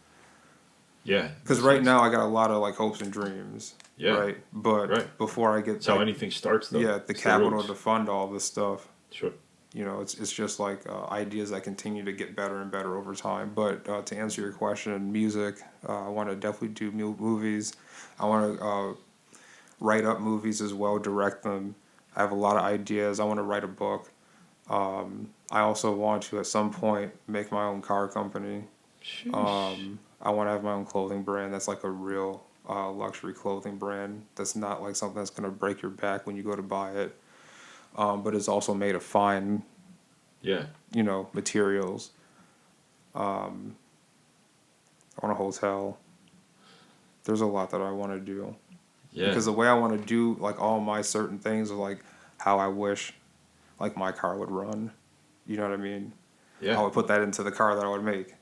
Yeah. Because Makes right sense. now I got a lot of like hopes and dreams, Yeah. right? But Right. before I get That's how anything starts, though. the It's capital roots. to fund all this stuff, Sure. you know, it's just like ideas that continue to get better and better over time. But to answer your question, music, I want to definitely do movies. I want to write up movies as well, direct them. I have a lot of ideas. I want to write a book. I also want to at some point make my own car company. Sheesh. I want to have my own clothing brand that's like a real luxury clothing brand that's not like something that's going to break your back when you go to buy it, but it's also made of fine, Yeah. you know, materials. I want a hotel. There's a lot that I want to do. Yeah. Because the way I want to do like all my certain things are like how I wish like my car would run. You know what I mean? Yeah. I would put that into the car that I would make.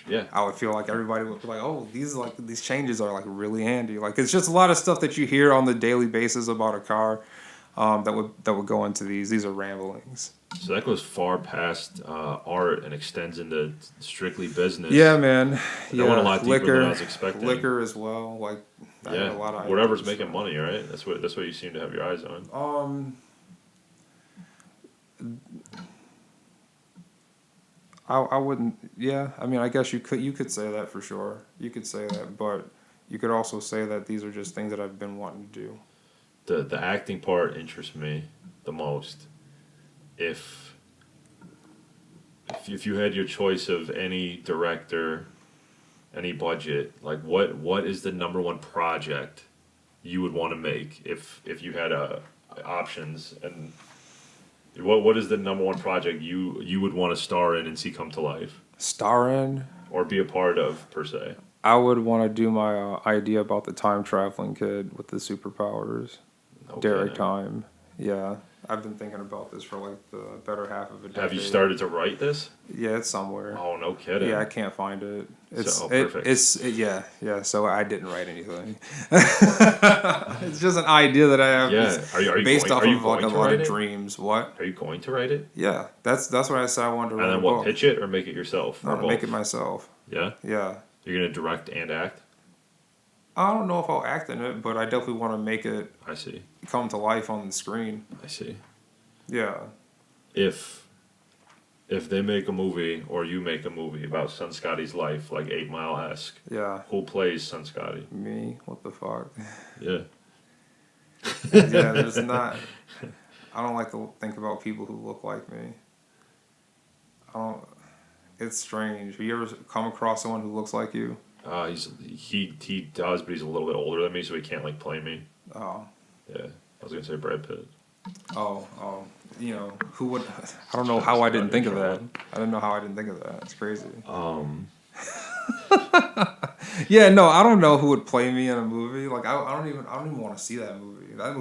Yeah. I would feel like everybody would be like, "Oh, these changes are like really handy." Like it's just a lot of stuff that you hear on the daily basis about a car that would go into these. These are ramblings. So that goes far past art and extends into strictly business. Yeah, man. That went a lot deeper than I was expecting. Liquor as well. Like I Yeah. have a lot of Whatever's ideas. making money, right? That's what you seem to have your eyes on. I wouldn't. Yeah, I mean, I guess you could say that for sure. You could say that, but you could also say that these are just things that I've been wanting to do. The acting part interests me the most. If you had your choice of any director, any budget, like what is the number one project you would want to make if you had options, and what is the number one project you would want to star in and see come to life Star in. or be a part of per se? I would want to do my idea about the time traveling kid with the superpowers. Okay. Derek Time. Yeah, I've been thinking about this for like the better half of a decade. Have you started to write this? Yeah, it's somewhere. Oh, no kidding. Yeah, I can't find it. It's Perfect. yeah. So I didn't write anything. It's just an idea that I have. Yeah. Are you based going, off are you of like a going to lot write of it? dreams. What? Are you going to write it? Yeah, that's what I said. I wanted to write And a then what? book. Pitch it or make it yourself? No, Or both? make it myself. Yeah. Yeah. You're gonna direct and act. I don't know if I'll act in it, but I definitely want to make it I see. come to life on the screen. I see. Yeah. If they make a movie or you make a movie about Son Scotty's life, like 8 Mile-esque, Yeah. who plays Son Scotty? Me? What the fuck? Yeah. Yeah, there's not. I don't like to think about people who look like me. I don't. It's strange. Have you ever come across someone who looks like you? He does, but he's a little bit older than me, so he can't like play me. Oh. Yeah. I was gonna say Brad Pitt. Oh. You know, who would. I don't know how I didn't think of that. I didn't know how I didn't think of that. It's crazy. Yeah, no, I don't know who would play me in a movie. Like I don't even want to see that movie. That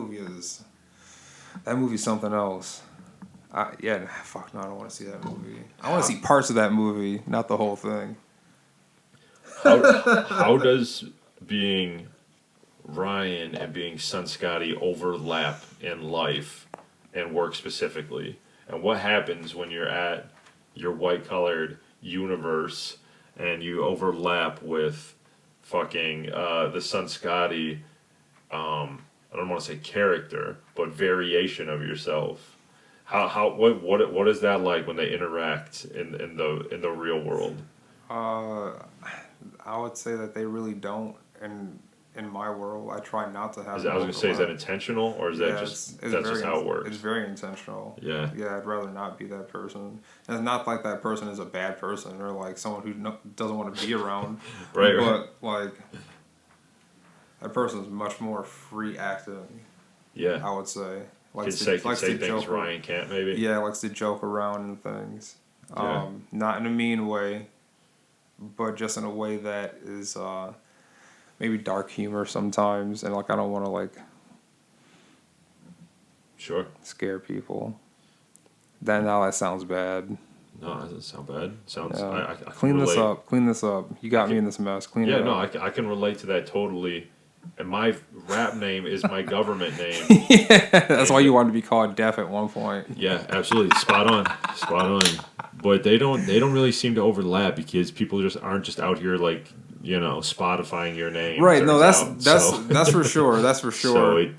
movie's something else. Fuck no, I don't want to see that movie. I want to see parts of that movie, not the whole thing. How does being Ryan and being Son Scotty overlap in life and work specifically? And what happens when you're at your white-collared universe and you overlap with fucking the Son Scotty, I don't want to say character, but variation of yourself? What is that like when they interact in the real world? I would say that they really don't. And in my world, I try not to have. I was gonna say, is that intentional or is that just how it works? It's very intentional. Yeah. Yeah, I'd rather not be that person. And it's not like that person is a bad person or like someone who doesn't want to be around. Right. But like, that person is much more free acting. Yeah. I would say. Can say things Ryan can't maybe. Yeah, likes to joke around and things. Yeah. Not in a mean way, but just in a way that is maybe dark humor sometimes, and like I don't want to like Sure. scare people. Now that sounds bad. No, that doesn't sound bad. Sounds. Yeah. I can Clean this relate. up. Clean this up. You got me in this mess. Clean Yeah, it no, up. I can relate to that totally. And my rap name is my government name. Yeah, that's why you wanted to be called Deaf at one point. Yeah, absolutely, spot on, spot on. But they don't really seem to overlap because people just aren't just out here like Spotifying your name. Right. No, that's out. that's for sure. That's for sure. So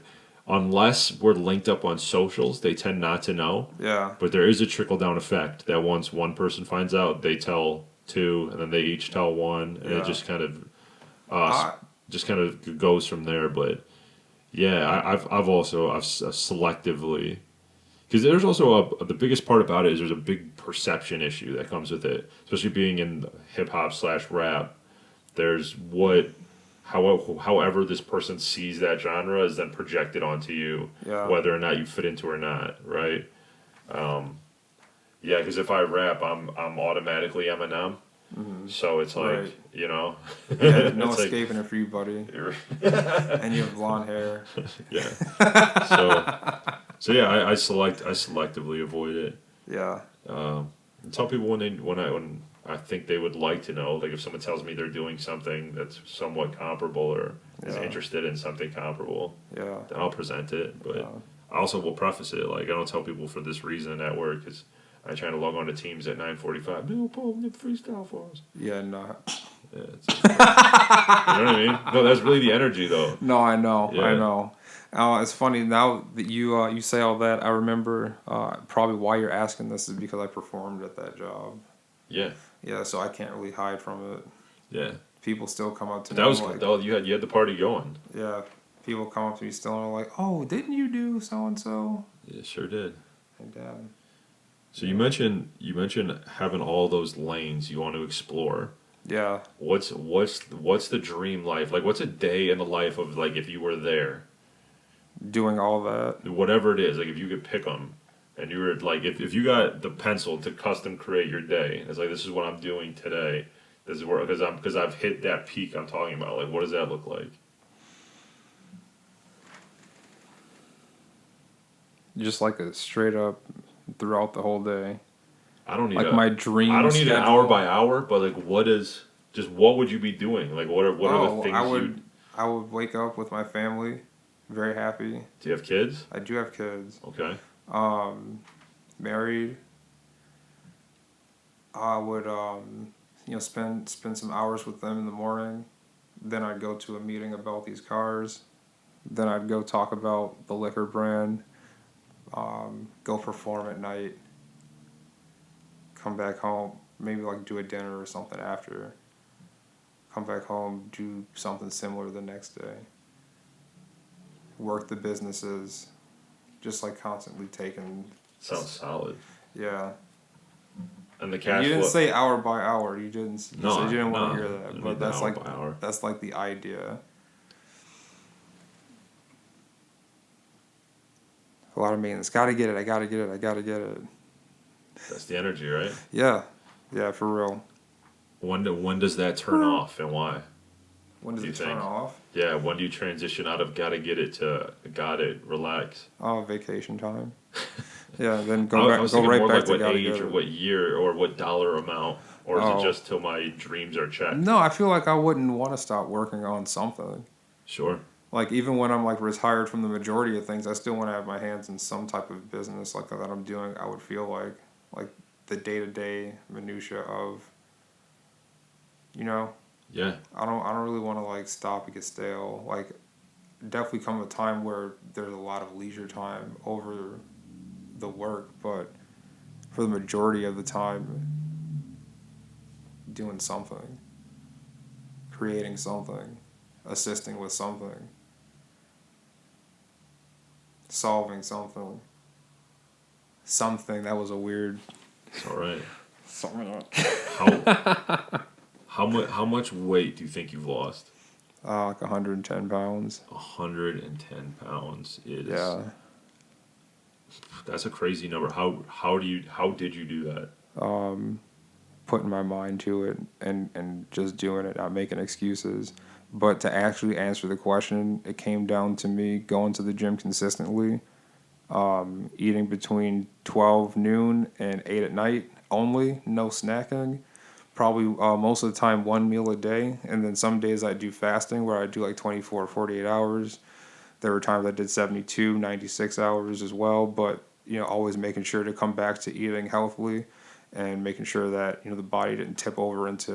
unless we're linked up on socials, they tend not to know. Yeah. But there is a trickle down effect that once one person finds out, they tell two, and then they each tell one, and it just kind of goes from there. But yeah, I've selectively, because there's also the biggest part about it is there's a big perception issue that comes with it, especially being in hip hop / rap. There's however this person sees that genre is then projected onto you, whether or not you fit into or not, right? Yeah, because if I rap, I'm automatically Eminem. Mm-hmm. So it's like, no escaping it for you, buddy. And you have blonde hair. Yeah. So yeah, I selectively avoid it. Yeah. Tell people when I think they would like to know, like if someone tells me they're doing something that's somewhat comparable or is interested in something comparable, then I'll present it. But I also will preface it, like I don't tell people for this reason at work because I try to log on to Teams at 9:45. Bill, Paul, get freestyle for us. Yeah, no. Yeah, you know what I mean? No, that's really the energy, though. No, I know. Yeah. I know. It's funny now that you say all that. I remember probably why you're asking this is because I performed at that job. Yeah. Yeah, so I can't really hide from it. Yeah. People still come up to me. That was like, you had the party going. Yeah. People come up to me still and are like, "Oh, didn't you do so and so?" Yeah, sure did. And so you mentioned having all those lanes you want to explore. Yeah. What's the dream life? Like what's a day in the life of like if you were there? Doing all that. Whatever it is, like if you could pick them and you were like if you got the pencil to custom create your day, it's like this is what I'm doing today. This is where because I've hit that peak I'm talking about. Like what does that look like? Just like a straight up throughout the whole day. I don't need my dream. I don't need an hour by hour, but like what would you be doing? Like what are the things I would wake up with my family, very happy. Do you have kids? I do have kids. Okay. Married. I would spend some hours with them in the morning. Then I'd go to a meeting about these cars. Then I'd go talk about the liquor brand. Go perform at night. Come back home, maybe like do a dinner or something after. Come back home, do something similar the next day. Work the businesses, just like constantly taking. Sounds solid. Yeah. And the cash You didn't flow. say hour by hour. You didn't. You said you didn't want to hear that, I but that's like the idea. A lot of maintenance. Gotta get it. I gotta get it. That's the energy, right? Yeah, for real. When does that turn off and why? When does it turn off? Yeah, when do you transition out of gotta get it to got it, relax? Oh, vacation time. Yeah, then go right more back like to what gotta age get or it. what year or what dollar amount, or is it just till my dreams are checked? No, I feel like I wouldn't want to stop working on something. Sure. Like even when I'm like retired from the majority of things, I still want to have my hands in some type of business like that I'm doing. I would feel like the day-to-day minutia of, Yeah. I don't really want to like stop and get stale. Like definitely come a time where there's a lot of leisure time over the work, but for the majority of the time doing something, creating something, assisting with something, solving something. That was a weird. It's all right. Something. How much weight do you think you've lost? Like 110 pounds. 110 pounds is. Yeah. That's a crazy number. How did you do that? Putting my mind to it and just doing it, not making excuses. But to actually answer the question, it came down to me going to the gym consistently, eating between 12 noon and 8 at night. only, no snacking. Probably most of the time 1 meal a day, and then some days I do fasting where I do like 24, 48 hours. There were times I did 72, 96 hours as well, but always making sure to come back to eating healthily and making sure that the body didn't tip over into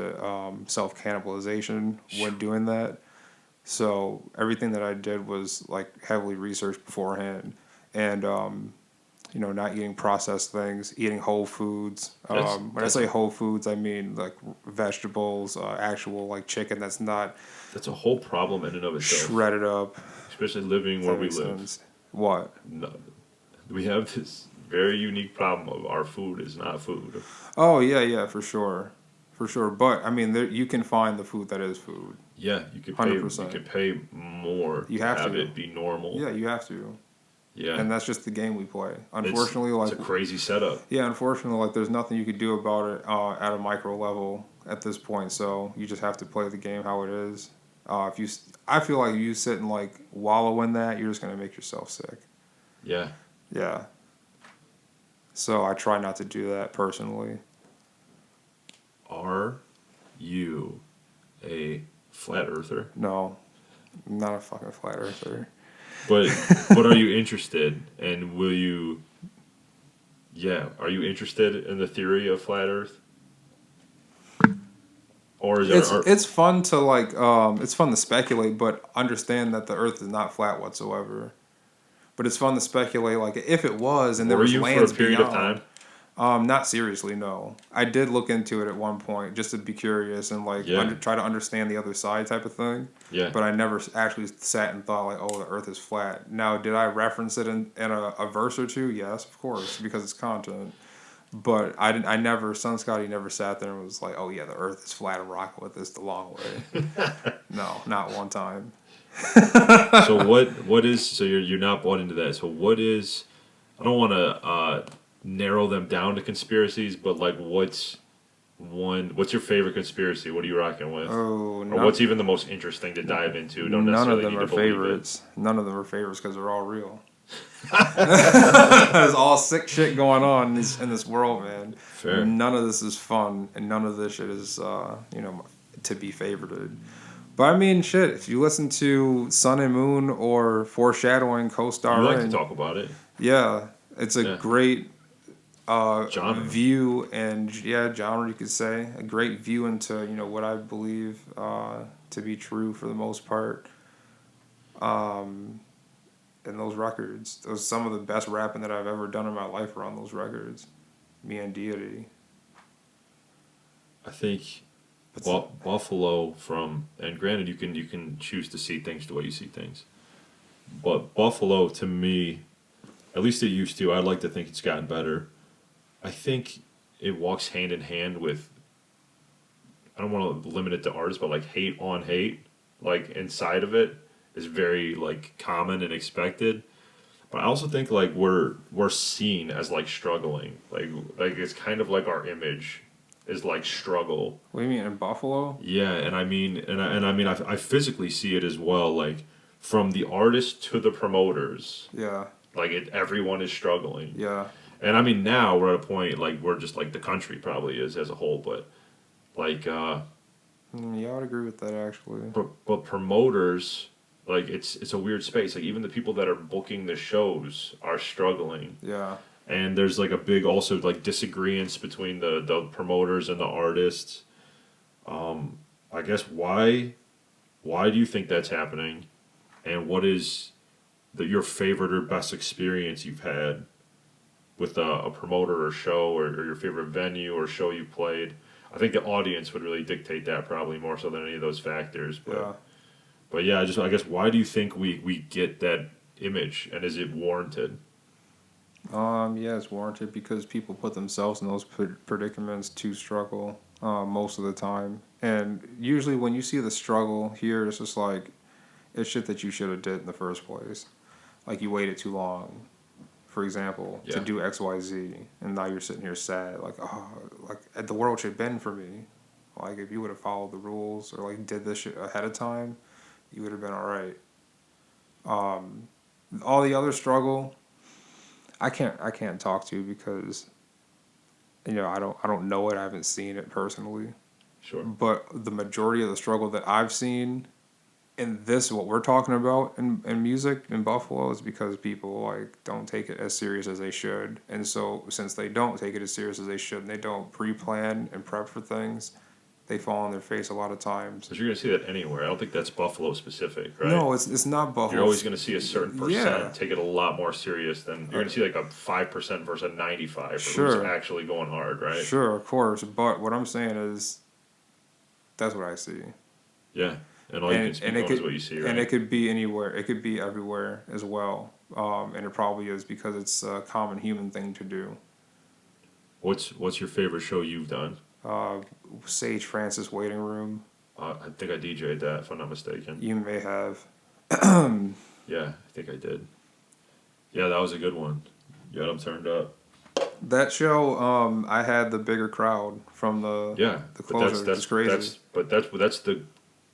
self-cannibalization when doing that. So everything that I did was like heavily researched beforehand, and not eating processed things, eating whole foods. When I say whole foods, I mean like vegetables, actual like chicken that's not That's a whole problem in and of itself. shredded up. Especially living where we live. Sense. What? No, we have this very unique problem of our food is not food. Oh yeah, for sure. But I mean, you can find the food that is food. Yeah, you could pay. 100%. You could pay more. You have to to. It be normal. Yeah, you have to. Yeah, and that's just the game we play. Unfortunately, it's a crazy setup. Yeah, unfortunately, like there's nothing you could do about it at a micro level at this point. So you just have to play the game how it is. I feel like you sit and like wallow in that, you're just gonna make yourself sick. Yeah. Yeah. So I try not to do that personally. Are you a flat earther? No, I'm not a fucking flat earther. But are you interested, and will you? Yeah, are you interested in the theory of flat Earth? Or is it's fun to like it's fun to speculate, but understand that the Earth is not flat whatsoever. But it's fun to speculate, like if it was, and there was lands for a period beyond. of time? Not seriously, no. I did look into it at one point just to be curious and like try to understand the other side type of thing. Yeah. But I never actually sat and thought like, oh, the Earth is flat. Now, did I reference it in a verse or two? Yes, of course, because it's content. But I never, Son Scotty never sat there and was like, oh yeah, the Earth is flat and rocking with this the long way. No, not one time. So what is, so you're not bought into that. So what is, I don't want to narrow them down to conspiracies, but like what's your favorite conspiracy? What are you rocking with? Oh, or what's even the most interesting to dive into? None of them are favorites. None of them are favorites because they're all real. There's all sick shit going on in this world, man. Fair. None of this is fun, and none of this shit is to be favorited. But I mean, shit. If you listen to Sun and Moon or Foreshadowing co-star, you like to talk about it. Yeah, it's a great genre. view and genre, you could say. A great view into what I believe to be true for the most part. And those records, those some of the best rapping that I've ever done in my life are on those records. Me and Deity. I think Buffalo and granted you can choose to see things the way you see things, but Buffalo to me, at least it used to. I'd like to think it's gotten better. I think it walks hand in hand with, I don't want to limit it to artists, but like hate on hate, like inside of it is very like common and expected. But I also think like we're seen as like struggling, like it's kind of like our image is like struggle. What do you mean in Buffalo? Yeah, and I mean I physically see it as well, like from the artist to the promoters. Yeah. Like everyone is struggling. Yeah. And I mean now we're at a point like we're just like the country probably is as a whole, but like yeah, I would agree with that actually. But promoters, like it's a weird space. Like even the people that are booking the shows are struggling. Yeah. And there's like a big also like disagreements between the promoters and the artists. I guess why do you think that's happening? And what is your favorite or best experience you've had with a promoter or show or your favorite venue or show you played? I think the audience would really dictate that probably more so than any of those factors. But yeah, I guess why do you think we get that image, and is it warranted? Yeah, it's warranted because people put themselves in those predicaments to struggle most of the time. And usually when you see the struggle here, it's just like, it's shit that you should have did in the first place. Like you waited too long, for example, to do X, Y, Z, and now you're sitting here sad, like, oh, like the world should bend for me. Like if you would have followed the rules or like did this shit ahead of time, you would have been all right. All the other struggle, I can't talk to because I don't know it. I haven't seen it personally. Sure. But the majority of the struggle that I've seen in this, what we're talking about in music in Buffalo, is because people like don't take it as serious as they should. And so since they don't take it as serious as they should, and they don't pre-plan and prep for things, they fall on their face a lot of times. But you're going to see that anywhere. I don't think that's Buffalo specific, right? No, it's not Buffalo. You're always going to see a certain percent Yeah. take it a lot more serious than you're going to see like a 5% versus a 95 for who's actually going hard, right? Sure, of course. But what I'm saying is, that's what I see. Yeah, and all you can speak on is what you see, right? And it could be anywhere. It could be everywhere as well. And it probably is because it's a common human thing to do. What's your favorite show you've done? Sage Francis Waiting Room. I think I DJ'd that, if I'm not mistaken. You may have. Yeah, I think I did. Yeah, that was a good one. You had them turned up. That show, I had the bigger crowd from the closure. That's crazy. That's the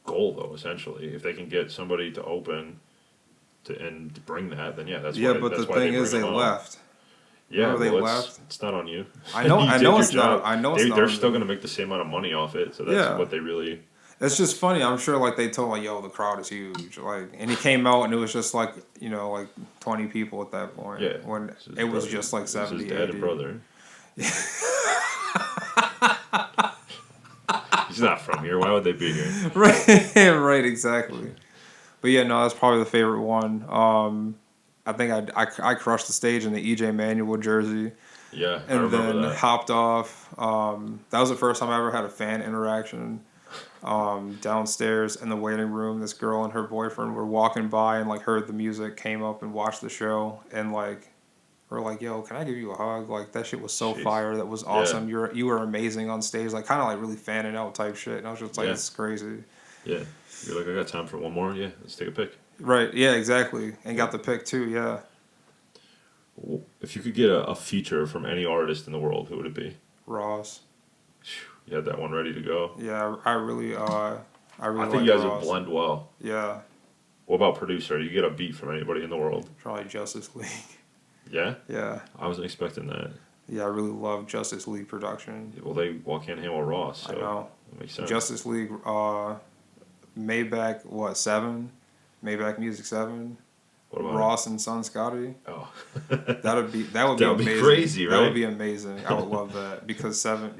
goal, though. Essentially, if they can get somebody to open and bring that, then that's yeah. why, but that's the why thing they is, they left. Yeah, they left. It's not on you. I know. I know it's job. not. I know it's not. They're still going to make the same amount of money off it, so that's what they really. It's just funny. I'm sure, like, they told, like, yo, the crowd is huge. Like, and he came out, and it was just, like, like 20 people at that point. Yeah. When it was just, like, 70, his dad 80. and brother. He's not from here. Why would they be here? Right, exactly. But, yeah, no, that's probably the favorite one. I think I crushed the stage in the E.J. Manuel jersey. Yeah, and then that. hopped off. That was the first time I ever had a fan interaction. Downstairs in the waiting room, this girl and her boyfriend were walking by and like heard the music, came up and watched the show, and like we're like, "Yo, can I give you a hug?" Like that shit was so fire. That was awesome. Yeah. You were amazing on stage. Like kind of like really fanning out type shit. And I was just like, "This is crazy." Yeah, you're like, I got time for one more. Yeah, let's take a pic. Right. Yeah. Exactly. And got the pic too. Yeah. If you could get a feature from any artist in the world, who would it be? Ross. You had that one ready to go. Yeah, I really I think like you guys Ross. would blend well. Yeah. What about producer? You get a beat from anybody in the world? Probably Justice League. Yeah? Yeah. I wasn't expecting that. Yeah, I really love Justice League production. Well, they can't handle Ross, so I know. That makes sense. Justice League, Maybach, 7? Maybach Music 7? What about Ross and Son Scotty? Oh. that would be That'd be amazing. crazy, right? That would be amazing. I would love that. Because 7,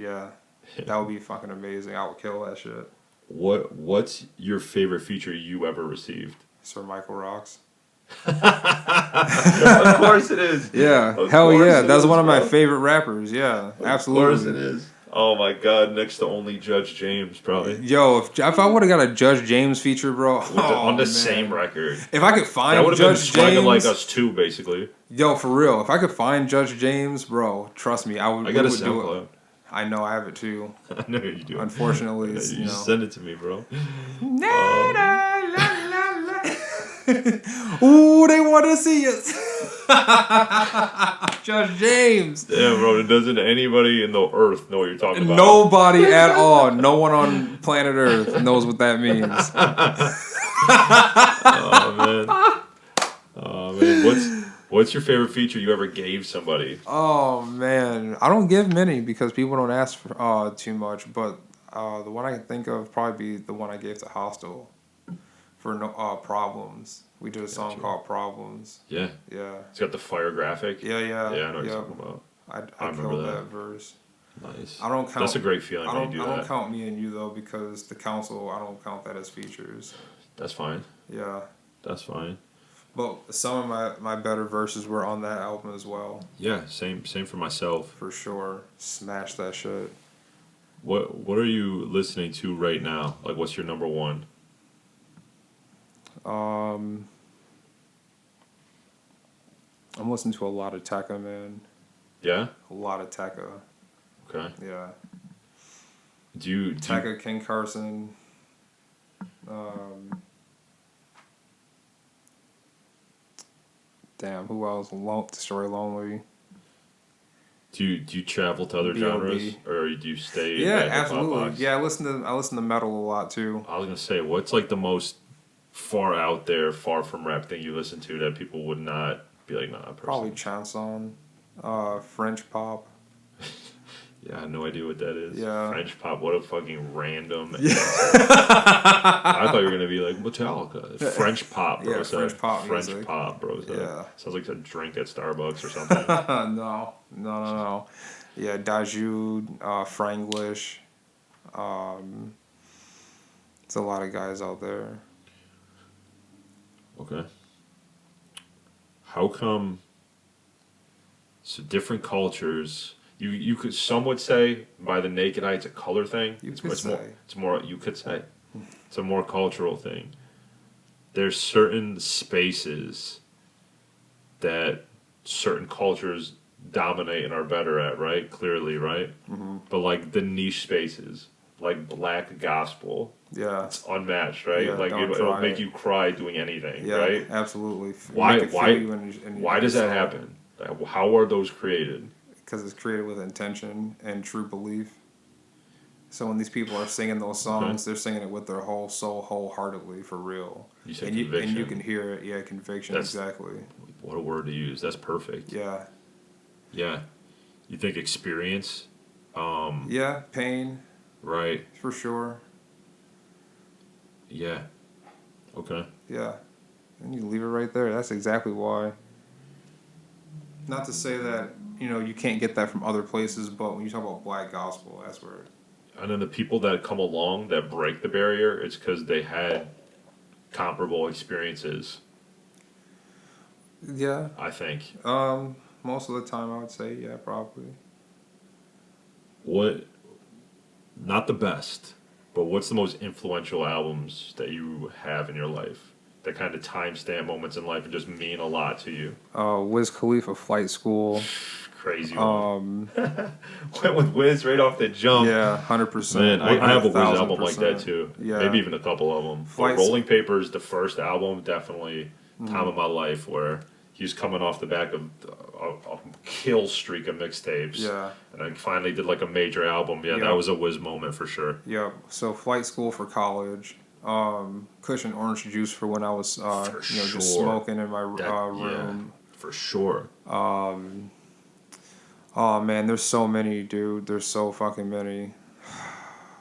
that would be fucking amazing. I would kill that shit. What's your favorite feature you ever received? Sir Michael Rocks. Of course it is. Yeah. Hell yeah. That's one of my favorite rappers. Yeah. Absolutely. Of course it is. Oh my god, next to only Judge James, probably. Yo, if I would have got a Judge James feature, bro. On the same record. If I could find that would have been Judge Swagger James, Like Us 2, basically. Yo, for real. If I could find Judge James, bro, trust me, I got a SoundCloud. I know I have it too. I know you do. Unfortunately, you just send it to me, bro. Ooh, they want to see us. Judge James. Damn, bro. Doesn't anybody in the earth know what you're talking about? Nobody at all. No one on planet Earth knows what that means. Oh man. What's your favorite feature you ever gave somebody? Oh man, I don't give many because people don't ask for too much. But the one I can think of probably be the one I gave to Hostel for Problems. We did a song called Problems. Yeah. Yeah. It's got the fire graphic. Yeah. Yeah, I know what you're talking about. I remember that verse. Nice. I don't count. That's a great feeling when you do that. I don't count Me and You though because the council. I don't count that as features. That's fine. Yeah. That's fine. But some of my better verses were on that album as well. Yeah, same for myself. For sure. Smash that shit. What are you listening to right now? Like, what's your number one? I'm listening to a lot of Tekka, man. Yeah? A lot of Tekka. Okay. Yeah. Tekka, King Carson. Damn, who else? Destroy Lonely. Do you travel to other genres, or do you stay? Yeah, in that absolutely. box? Yeah, I listen to metal a lot too. I was gonna say, what's like the most far out there, far from rap thing you listen to that people would not be like, nah, personally. Probably chanson, French pop. Yeah, I have no idea what that is. Yeah. French pop, what a fucking random. Yeah. I thought you were going to be like Metallica. French pop, bro. Yeah, French pop French music. pop, bro. Yeah. Sounds like a drink at Starbucks or something. No. Yeah, Daju, Franglish. It's a lot of guys out there. Okay. How come? So different cultures. You could, some would say by the naked eye it's a color thing. You It's could say. more you could say. It's a more cultural thing. There's certain spaces that certain cultures dominate and are better at, right? Clearly, right? Mm-hmm. But like the niche spaces, like black gospel, Yeah. it's unmatched, right? Yeah, like don't it'll try make it. you cry doing anything, Yeah, right? absolutely. Why Make it feel you why does that soul. happen? How are those created? Because it's created with intention and true belief. So when these people are singing those songs, they're singing it with their whole soul, wholeheartedly, for real. You said and conviction. you can hear it. Yeah, conviction. Exactly. What a word to use. That's perfect. Yeah. Yeah. You think experience? Yeah, pain. Right. For sure. Yeah. Okay. Yeah. And you leave it right there. That's exactly why. Not to say that, you can't get that from other places, but when you talk about black gospel, that's where... And then the people that come along that break the barrier, it's because they had comparable experiences. Yeah. I think. Most of the time, I would say, yeah, probably. What? Not the best, but what's the most influential albums that you have in your life? That kind of timestamp moments in life and just mean a lot to you. Wiz Khalifa, Flight School. Crazy one. Went with Wiz right off the jump. Yeah, 100%. Man, I have a Wiz album like that too. Yeah. Maybe even a couple of them. But Rolling Papers, the first album, definitely time of my life where he was coming off the back of a kill streak of mixtapes. Yeah. And I finally did like a major album. Yeah, that was a Wiz moment for sure. Yeah. So Flight School for college. Cushion orange juice for when I was just smoking in my room. Yeah, for sure. Oh man, there's so many, dude. There's so fucking many.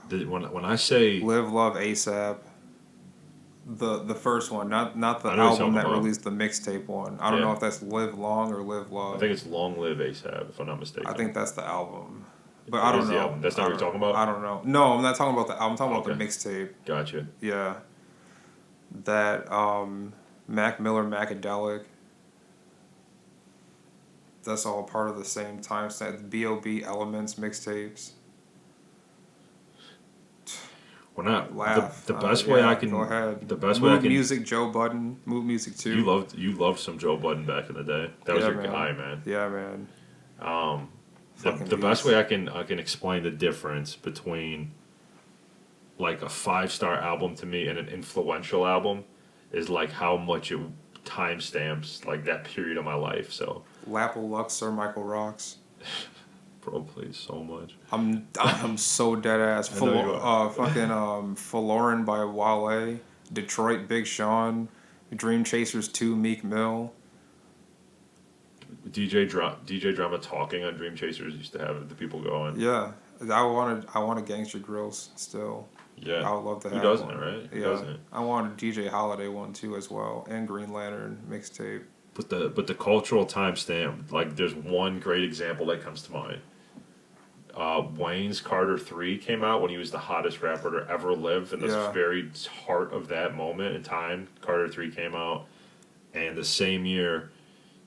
When I say Live Love ASAP, the first one, not the I know album that about. released the mixtape one. I don't know if that's Live Long or Live Love. I think it's Long Live ASAP, if I'm not mistaken. I think that's the album. But I don't know. The album. That's not what you're talking about? I don't know. No, I'm not talking about the album. I'm talking about the mixtape. Gotcha. Yeah. That Mac Miller Macadelic. That's all part of the same time set. B.O.B. Elements mixtapes. We're not Laugh. the best way I can. Go ahead. The best Mood way I can. Music, Joe Budden. Mood Music too. You loved some Joe Budden back in the day. That was your guy, man. Yeah, man. The best way I can explain the difference between like a 5-star album to me and an influential album is like how much it timestamps like that period of my life. So Lapel Luxor, Michael Rocks. Bro, please so much. I'm so dead ass. Falorin by Wale, Detroit Big Sean, Dream Chasers 2 Meek Mill. DJ Drama talking on Dream Chasers used to have the people going. Yeah, I wanted Gangster Grills still. Yeah, I would love to have. Who doesn't, one. right? Who yeah, doesn't? I wanted DJ Holiday one too as well, and Green Lantern mixtape. But the cultural timestamp, like there's one great example that comes to mind. Wayne's Carter 3 came out when he was the hottest rapper to ever live, in the very heart of that moment in time. Carter 3 came out, and the same year,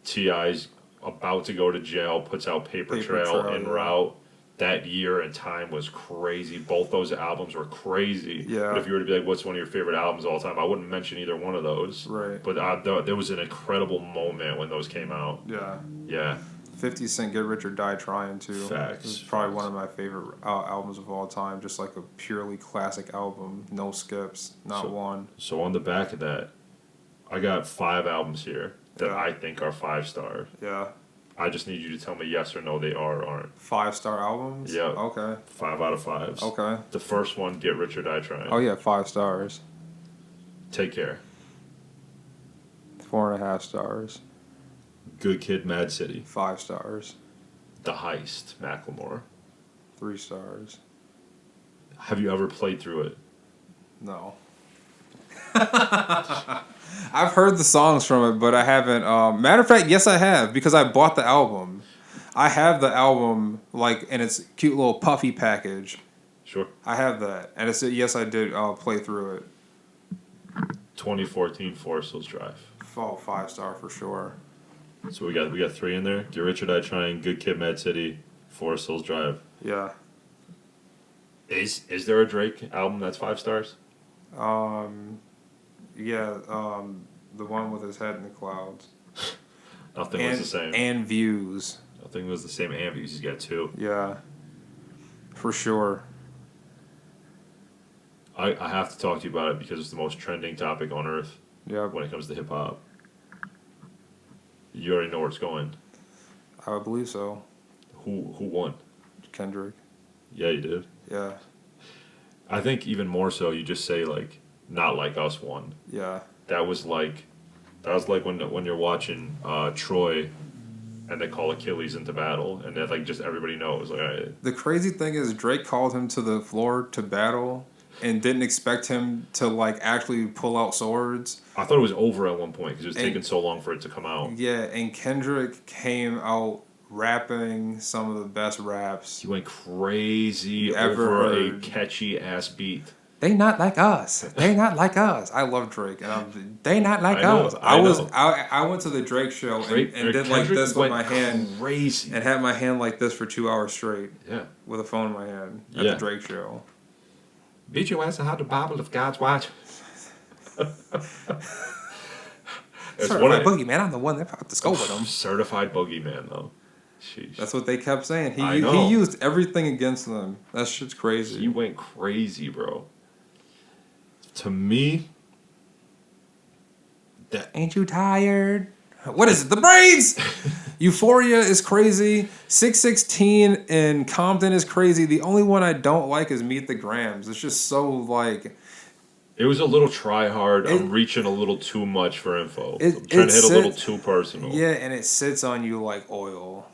T.I.'s about to go to jail, puts out Paper Trail en route. That year and time was crazy. Both those albums were crazy. Yeah. But if you were to be like, what's one of your favorite albums of all time, I wouldn't mention either one of those. Right. But there was an incredible moment when those came out. Yeah. Yeah. 50 Cent, Get Rich or Die Trying too. Facts. It's probably one of my favorite albums of all time. Just like a purely classic album. No skips. Not one. So on the back of that, I got 5 albums here that I think are 5-star. Yeah. I just need you to tell me yes or no they are or aren't. 5-star albums? Yeah. Okay. 5 out of 5s. Okay. The first one, Get Rich or Die Trying. Oh yeah, 5 stars. Take Care. 4.5 stars. Good Kid, Mad City. 5 stars. The Heist, Macklemore. 3 stars. Have you ever played through it? No. I've heard the songs from it, but I haven't. Matter of fact, yes, I have, because I bought the album. I have the album, like, in its cute little puffy package. Sure. I have that. And it's yes, I did play through it. 2014 Forest Hills Drive. Oh, 5 star for sure. So we got 3 in there. Dear Richard, I Trying, Good Kid, Mad City, Forest Hills Drive. Yeah. Is there a Drake album that's 5 stars? Yeah, the one with his head in the clouds. Nothing was the same. And Views. Nothing was the same. And Views, he's got 2. Yeah. For sure. I have to talk to you about it because it's the most trending topic on earth. Yeah. When it comes to hip hop. You already know where it's going. I believe so. Who won? Kendrick. Yeah, you did. Yeah. I think even more so, you just say like, "Not Like Us" won. Yeah. That was like when you're watching Troy, and they call Achilles into battle, and then like just everybody knows. Like, all right. The crazy thing is Drake called him to the floor to battle, and didn't expect him to like actually pull out swords. I thought it was over at one point because it was taking so long for it to come out. Yeah, and Kendrick came out rapping some of the best raps. He went crazy Ever over a heard. catchy ass beat. They not like us. They not like us. I love Drake. And they not like I know, us. I know. I went to the Drake show and did like Kendrick this with my hand. Crazy. And had my hand like this for 2 hours straight. Yeah. With a phone in my hand at Yeah. the Drake show. Beat your ass and how the Bible of God's watch. Certified boogeyman. I'm the one that popped the skull with him. Certified boogeyman, though. Sheesh. That's what they kept saying. I He know. used everything against them. That shit's crazy. He went crazy, bro. To me, that Ain't you tired? What is it? The braids! Euphoria is crazy. 616 in Compton is crazy. The only one I don't like is Meet the Grams. It's just so like... it was a little try hard. I'm reaching a little too much for info. It- I'm trying it to hit a little sits- too personal. Yeah, and it sits on you like oil.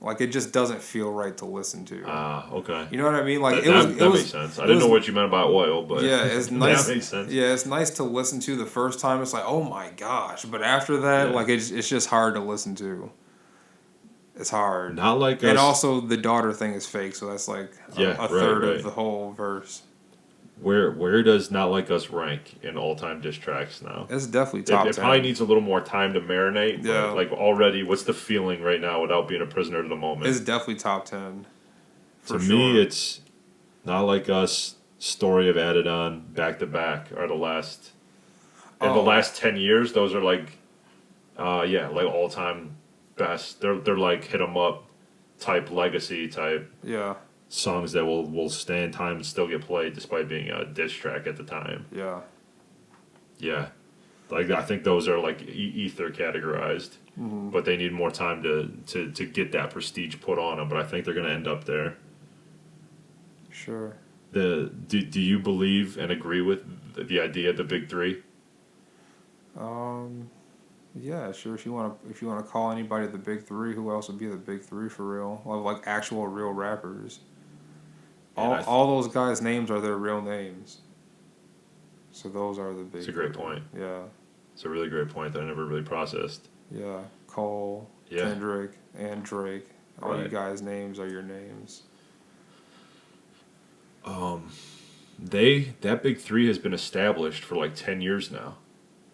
Like, it just doesn't feel right to listen to. Ah, okay. You know what I mean? Like That makes sense. I didn't know what you meant by oil, but yeah, it's nice. that makes sense. Yeah, it's nice to listen to the first time. It's like, oh my gosh, but after that, Yeah. like it's just hard to listen to. It's hard. Not like us. And also, the daughter thing is fake, so that's like a third right. of the whole verse. Where does Not Like Us rank in all time diss tracks now? It's definitely top 10. It probably needs a little more time to marinate. Yeah. But like already, what's the feeling right now without being a prisoner to the moment? It's definitely top 10. To me, it's Not Like Us, Story of Adidon, back to back are the last. In the last 10 years, those are like, like all time best. They're like hit 'em up type legacy type Yeah, songs that will stand time and still get played despite being a diss track at the time. yeah. Yeah. Like I think those are like ether categorized, but they need more time to get that prestige put on them. But I think they're going to end up there. Sure. Do you believe and agree with the idea of the big three? Yeah, sure. If you want to call anybody the big three, who else would be the big three for real? Like actual real rappers. All those guys' names are their real names. So those are the big. It's a great point. Yeah. It's a really great point that I never really processed. Yeah. Cole, Yeah. Kendrick, and Drake. All you Right. guys' names are your names. That big three has been established for like 10 years now.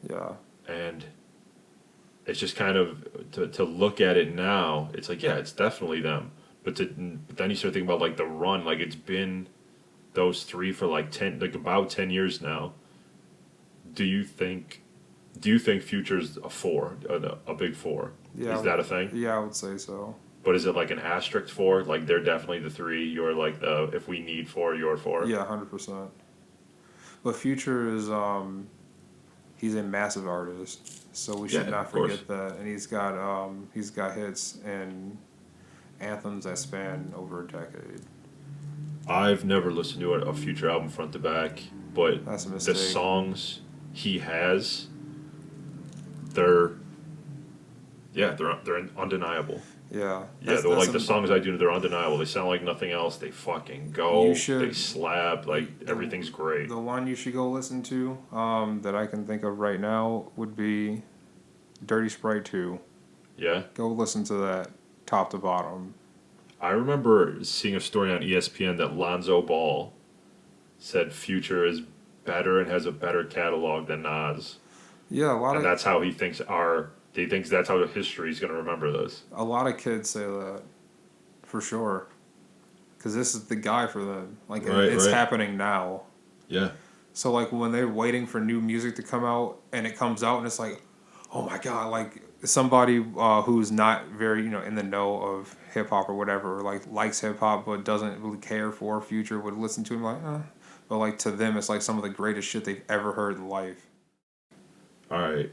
Yeah. And it's just kind of to look at it now, it's like, yeah, it's definitely them. But then you start thinking about like the run, like it's been those three for like about 10 years now. Do you think Future's a big four? Yeah. Is that a thing? Yeah, I would say so. But is it like an asterisk four? Like they're definitely the three. You're like the if we need four, you're four. Yeah, 100%. But Future is he's a massive artist, so we should not forget that. And he's got hits and anthems that span over a decade. I've never listened to a Future album front to back, but That's a the mistake. songs he has, they're undeniable. Yeah. Yeah, they're like the songs I do, they're undeniable. They sound like nothing else. They fucking go. They slap. Like, everything's great. The one you should go listen to that I can think of right now would be Dirty Sprite 2. Yeah? Go listen to that top to bottom. I remember seeing a story on ESPN that Lonzo Ball said Future is better and has a better catalog than Nas. Yeah, and that's how he thinks that's how history's going to remember this. A lot of kids say that, for sure. Because this is the guy for them. Like, it's happening now. Yeah. So, like, when they're waiting for new music to come out, and it comes out, and it's like, oh my god, like, somebody who's not very, in the know of hip-hop or whatever, like, likes hip-hop but doesn't really care for Future, would listen to him like, But, like, to them, it's like some of the greatest shit they've ever heard in life. All right.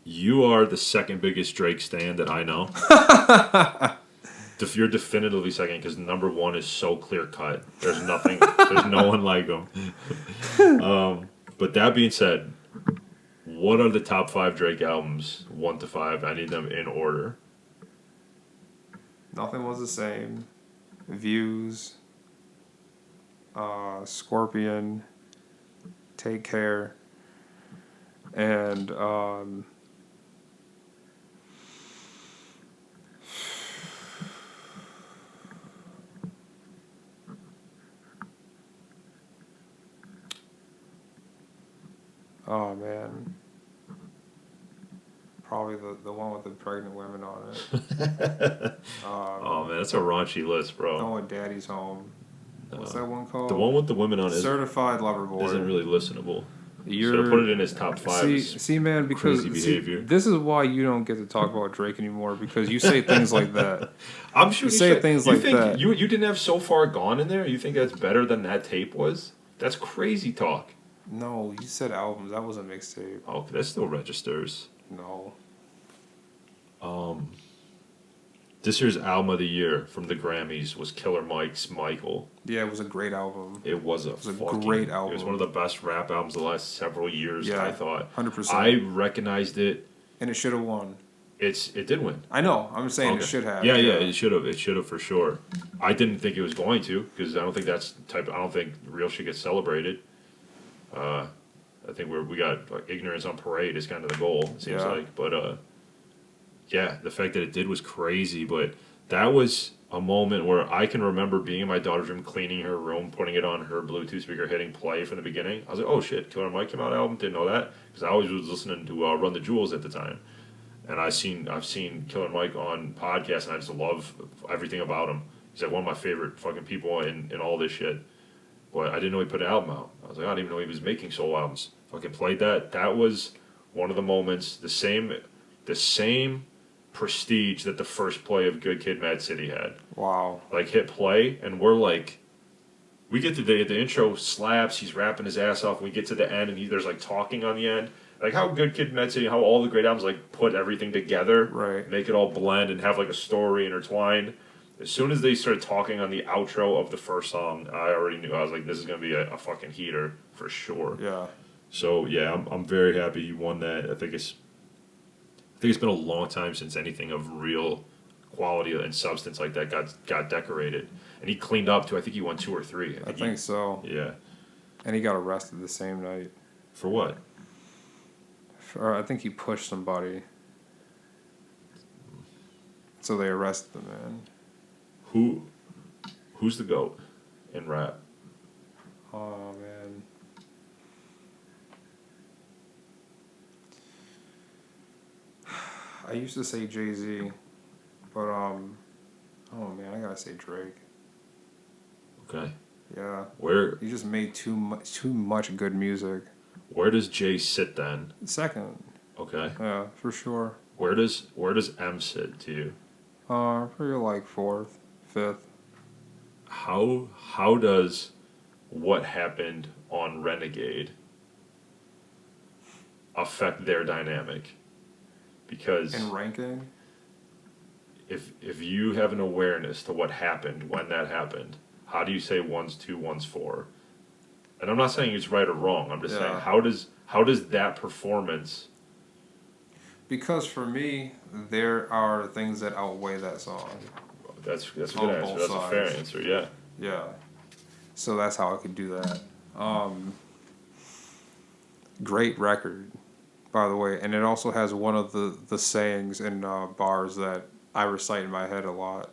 You are the second biggest Drake stan that I know. You're definitively second because number one is so clear cut. There's no one like him. But that being said, what are the top 5 Drake albums, 1 to 5? I need them in order. Nothing Was the Same. Views. Scorpion. Take Care. And oh man, probably the one with the pregnant women on it. Oh man, that's a raunchy list, bro. The one with Daddy's Home. What's that one called? The one with the women on it. Certified Lover Boy. Isn't really listenable. Should have put it in his top 5. See, man, because crazy behavior. This is why you don't get to talk about Drake anymore, because you say things like that. I'm sure you say things like that. You didn't have So Far Gone in there? You think that's better than that tape was? That's crazy talk. No, you said albums. That was a mixtape. Oh, that still registers. No. This year's album of the year from the Grammys was Killer Mike's Michael. Yeah, it was a great album. It was a great album. It was one of the best rap albums the last several years, I thought. 100%. I recognized it. And it should have won. It did win. I know. I'm saying it should have. Yeah, it should have. It should have for sure. I didn't think it was going to, because I don't think I don't think real shit gets celebrated. I think we got like, ignorance on parade is kind of the goal, it seems like. But yeah, the fact that it did was crazy. But that was a moment where I can remember being in my daughter's room, cleaning her room, putting it on her Bluetooth speaker, hitting play from the beginning. I was like, oh shit, Killer Mike came out album. Didn't know that, because I always was listening to Run the Jewels at the time. And I've seen Killer Mike on podcasts, and I just love everything about him. He's like one of my favorite fucking people in all this shit. But I didn't know he put an album out. I was like, I didn't even know he was making solo albums. Fucking played that. That was one of the moments, the same prestige that the first play of Good Kid, Mad City had. Wow. Like, hit play, and we're like, we get to the intro slaps, he's rapping his ass off, we get to the end, and there's like talking on the end. Like how Good Kid, Mad City, how all the great albums like put everything together, right? Make it all blend and have like a story intertwined. As soon as they started talking on the outro of the first song, I already knew. I was like, this is gonna be a fucking heater for sure. Yeah. So yeah, I'm very happy he won that. I think it's been a long time since anything of real quality and substance like that got decorated, and he cleaned up too. I think he won 2 or 3. I think so. Yeah. And he got arrested the same night. For what? I think he pushed somebody. So they arrested the man. Who's the GOAT in rap? Oh man. I used to say Jay-Z, but oh man, I gotta say Drake. Okay. Yeah. Where he just made too much good music. Where does Jay sit then? Second. Okay. Yeah, for sure. Where does M sit to you? Probably like 4th, 5th. How does what happened on Renegade affect their dynamic? Because in ranking, if you have an awareness to what happened when that happened, how do you say one's 2, one's 4? And I'm not saying it's right or wrong. I'm just saying how does that performance Because for me, there are things that outweigh that song. That's a good On answer. both That's a fair sides. answer. Yeah. Yeah. So that's how I could do that. Great record, by the way, and it also has one of the sayings and bars that I recite in my head a lot.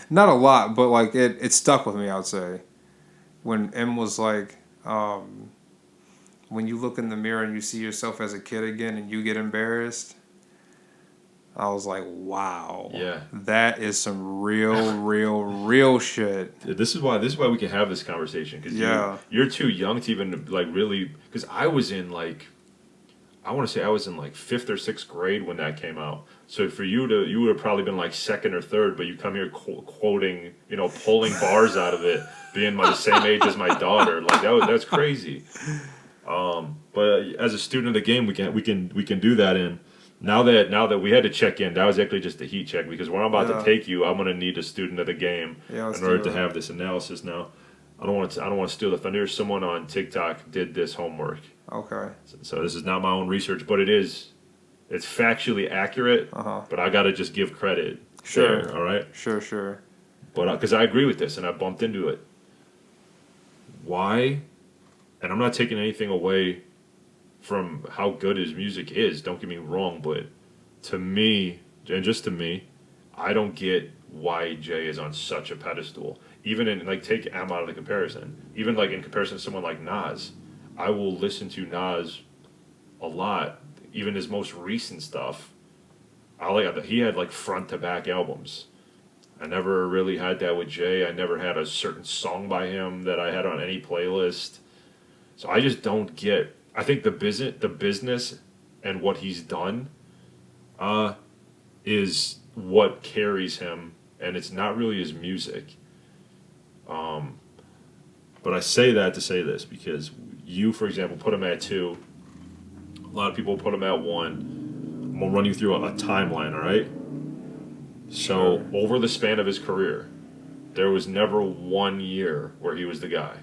Not a lot, but like it stuck with me. I would say when M was like, when you look in the mirror and you see yourself as a kid again and you get embarrassed. I was like, wow. Yeah. That is some real shit. This is why we can have this conversation, because you're too young to even like really, because I was in like, I want to say I was in like 5th or 6th grade when that came out. So for you would have probably been like 2nd or 3rd, but you come here quoting, pulling bars out of it, being the same age as my daughter. Like that's crazy. But as a student of the game, we can do that. And now that we had to check in, that was actually just a heat check, because when I'm about to take you, I'm gonna need a student of the game in order to have this analysis. Now, I don't want to steal the thunder. Someone on TikTok did this homework. Okay. So this is not my own research, but it's factually accurate. But I gotta just give credit. Sure. There, all right. Sure. But because I agree with this, and I bumped into it. Why? And I'm not taking anything away from how good his music is. Don't get me wrong, but to me, and just to me, I don't get why Jay is on such a pedestal. Even in like take M out of the comparison. Even like in comparison to someone like Nas, I will listen to Nas a lot. Even his most recent stuff, he had like front to back albums. I never really had that with Jay. I never had a certain song by him that I had on any playlist. So I just don't get. I think the business, and what he's done, is what carries him, and it's not really his music. But I say that to say this, because you, for example, put him at 2. A lot of people put him at 1. I'm gonna run you through a timeline, all right? So over the span of his career, there was never 1 year where he was the guy.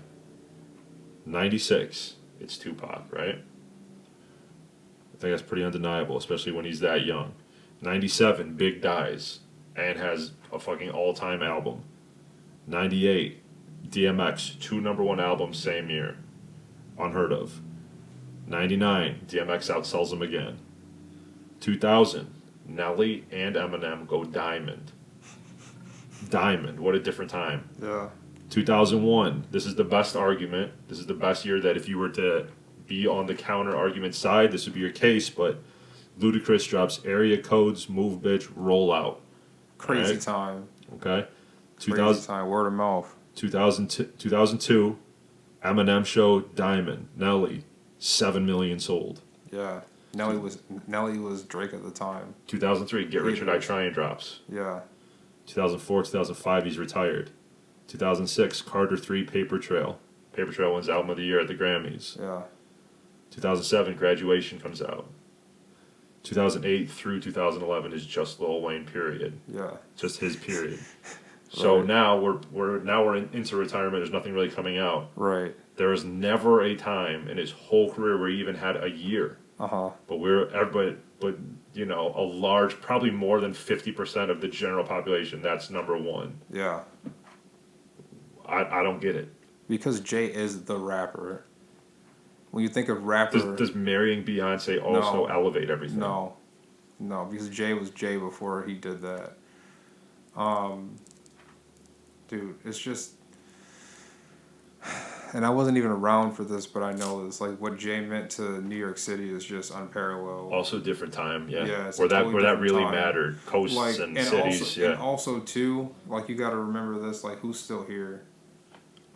96, it's Tupac, right? I think that's pretty undeniable, especially when he's that young. 97, Big dies and has a fucking all-time album. 98, DMX, 2 #1 albums same year. Unheard of. 99, DMX outsells him again. 2000, Nelly and Eminem go diamond. Diamond, what a different time. Yeah. 2001, this is the best argument. This is the best year that if you were to be on the counter argument side, this would be your case, but Ludacris drops Area Codes, Move Bitch, Roll Out. Crazy time. Okay. Crazy time, word of mouth. 2002, Eminem Show, Diamond, Nelly, 7 million sold. Yeah. Nelly was Drake at the time. 2003, Get Rich or Die Trying drops. Yeah. 2004, 2005, he's retired. 2006, Carter 3, Paper Trail. Paper Trail wins Album of the Year at the Grammys. Yeah. 2007, Graduation comes out. 2008 through 2011 is just Lil Wayne, period. Yeah. Just his period. So Right. now we're into retirement. There's nothing really coming out. Right. There was never a time in his whole career where he even had a year. But a large, probably more than 50% of the general population, that's number 1. Yeah. I don't get it. Because Jay is the rapper. When you think of rapper... Does marrying Beyonce also elevate everything? No, because Jay was Jay before he did that. Dude, it's just... And I wasn't even around for this, but I know this. Like, what Jay meant to New York City is just unparalleled. Also different time, yeah. Yeah, it's where that totally really time. mattered. Coasts and cities, also, yeah. And also, too, like, you got to remember this, like, who's still here?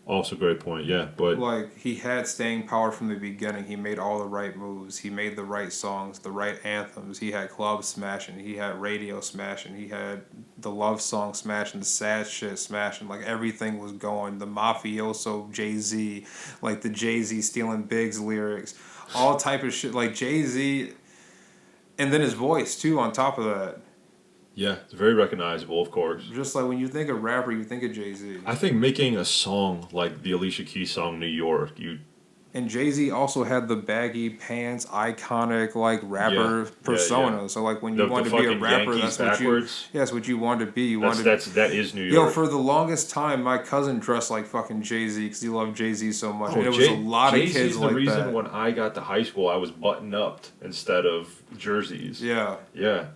Also, great point. Yeah, but like he had staying power from the beginning. He made all the right moves. He made the right songs, the right anthems. He had clubs smashing. He had radio smashing. He had the love song smashing, the sad shit smashing. Like everything was going. The mafioso Jay-Z, like the Jay-Z stealing Biggs lyrics, all type of shit. Like Jay-Z, and then his voice too. On top of that. Yeah, it's very recognizable, of course. Just like when you think of rapper, you think of Jay-Z. I think making a song like the Alicia Keys song "New York," you And Jay-Z also had the baggy pants, iconic like rapper persona. Yeah. So like when you wanted the to be a fucking rapper, Yankees that's backwards. what you wanted to be. You wanted That is New Yo, York. for the longest time, my cousin dressed like fucking Jay-Z because he loved Jay-Z so much. Oh, and it was a lot of Jay-Z's kids the like reason that. when I got to high school, I was button up instead of jerseys. Yeah. Yeah.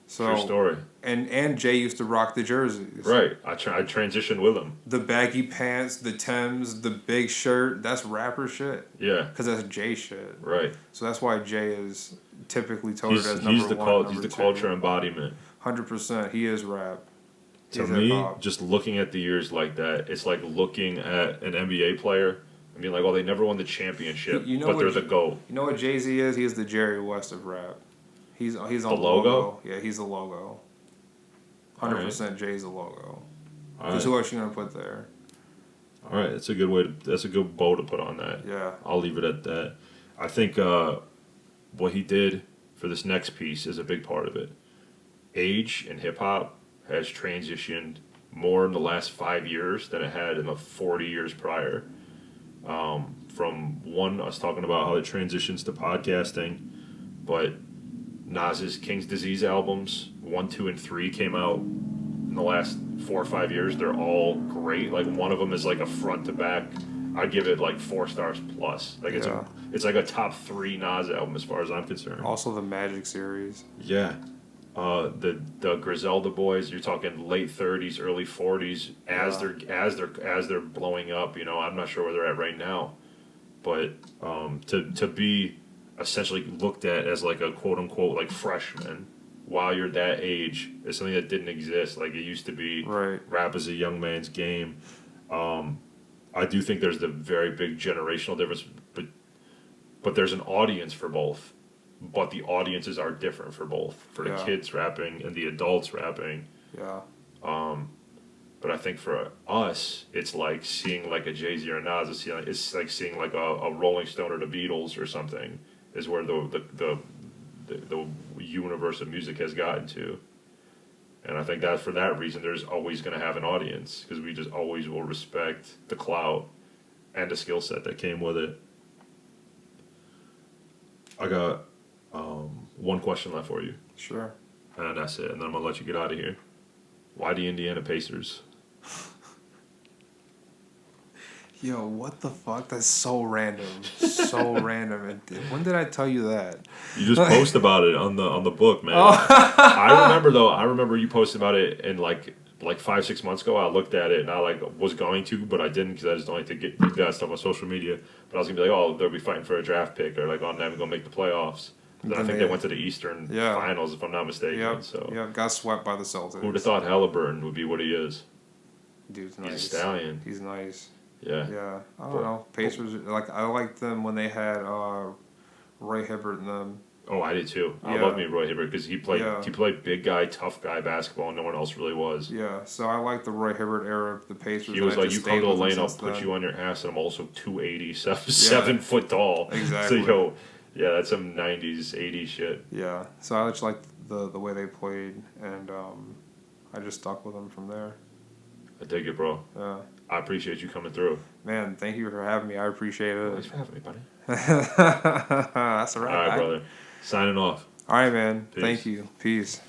So, true story. And Jay used to rock the jerseys. Right. I transitioned with him. The baggy pants, the Timbs, the big shirt, that's rapper shit. Yeah. Because that's Jay shit. Right. So that's why Jay is typically touted as number one. He's the culture embodiment. 100%. He is rap. To me, just looking at the years like that, it's like looking at an NBA player and being like, "Oh, they never won the championship, but they're the GOAT." You know what Jay-Z is? He is the Jerry West of rap. He's on the logo. Yeah, he's the logo. 100% Jay's the logo. Because Because who else you gonna put there? All right, that's a good way. That's a good bow to put on that. Yeah. I'll leave it at that. I think what he did for this next piece is a big part of it. Age in hip hop has transitioned more in the last 5 years than it had in the 40 years prior. From one, I was talking about how it transitions to podcasting, but Nas's King's Disease albums 1, 2, and 3 came out in the last 4 or 5 years. They're all great. Like one of them is like a front to back. I'd give it like 4 stars plus. Like it's like a top 3 Nas album as far as I'm concerned. Also the Magic series. Yeah. The Griselda boys, you're talking late 30s, early 40s as they're blowing up, you know. I'm not sure where they're at right now. But to be essentially looked at as like a quote unquote like freshman while you're that age is something that didn't exist. Like it used to be. Right. Rap is a young man's game. I do think there's the very big generational difference, but there's an audience for both. But the audiences are different for both. For the kids rapping and the adults rapping. Yeah. But I think for us, it's like seeing like a Jay-Z or a Nas. It's like seeing like a Rolling Stone or the Beatles or something. Is where the universe of music has gotten to. And I think that for that reason, there's always going to have an audience because we just always will respect the clout and the skill set that came with it. I got one question left for you. Sure. And that's it. And then I'm going to let you get out of here. Why the Indiana Pacers? Yo, what the fuck? That's so random. So random. When did I tell you that? You just post about it on the book, man. Oh. I remember you posted about it in like 5-6 months ago. I looked at it and I was going to, but I didn't because I just don't like to get that stuff on social media. But I was gonna be like, oh, they'll be fighting for a draft pick or like, oh, they're gonna make the playoffs. Then I think they went to the Eastern Finals, if I'm not mistaken. Yep, got swept by the Celtics. Who would have thought Halliburton would be what he is? Dude's nice. He's a stallion. He's nice. Yeah. Yeah. I don't know. Pacers, I liked them when they had Roy Hibbert and them. Oh, I did too. I love me Roy Hibbert because he played big guy, tough guy basketball, and no one else really was. Yeah, so I like the Roy Hibbert era of the Pacers. He was like, you come to the lane, I'll put you on your ass, and I'm also 280, 7 foot tall. Exactly. So, that's some 90s, 80s shit. Yeah, so I just liked the way they played, and I just stuck with them from there. I dig it, bro. Yeah. I appreciate you coming through. Man, thank you for having me. I appreciate it. Thanks for having me, buddy. That's all right. All right, brother. Signing off. All right, man. Peace. Thank you. Peace.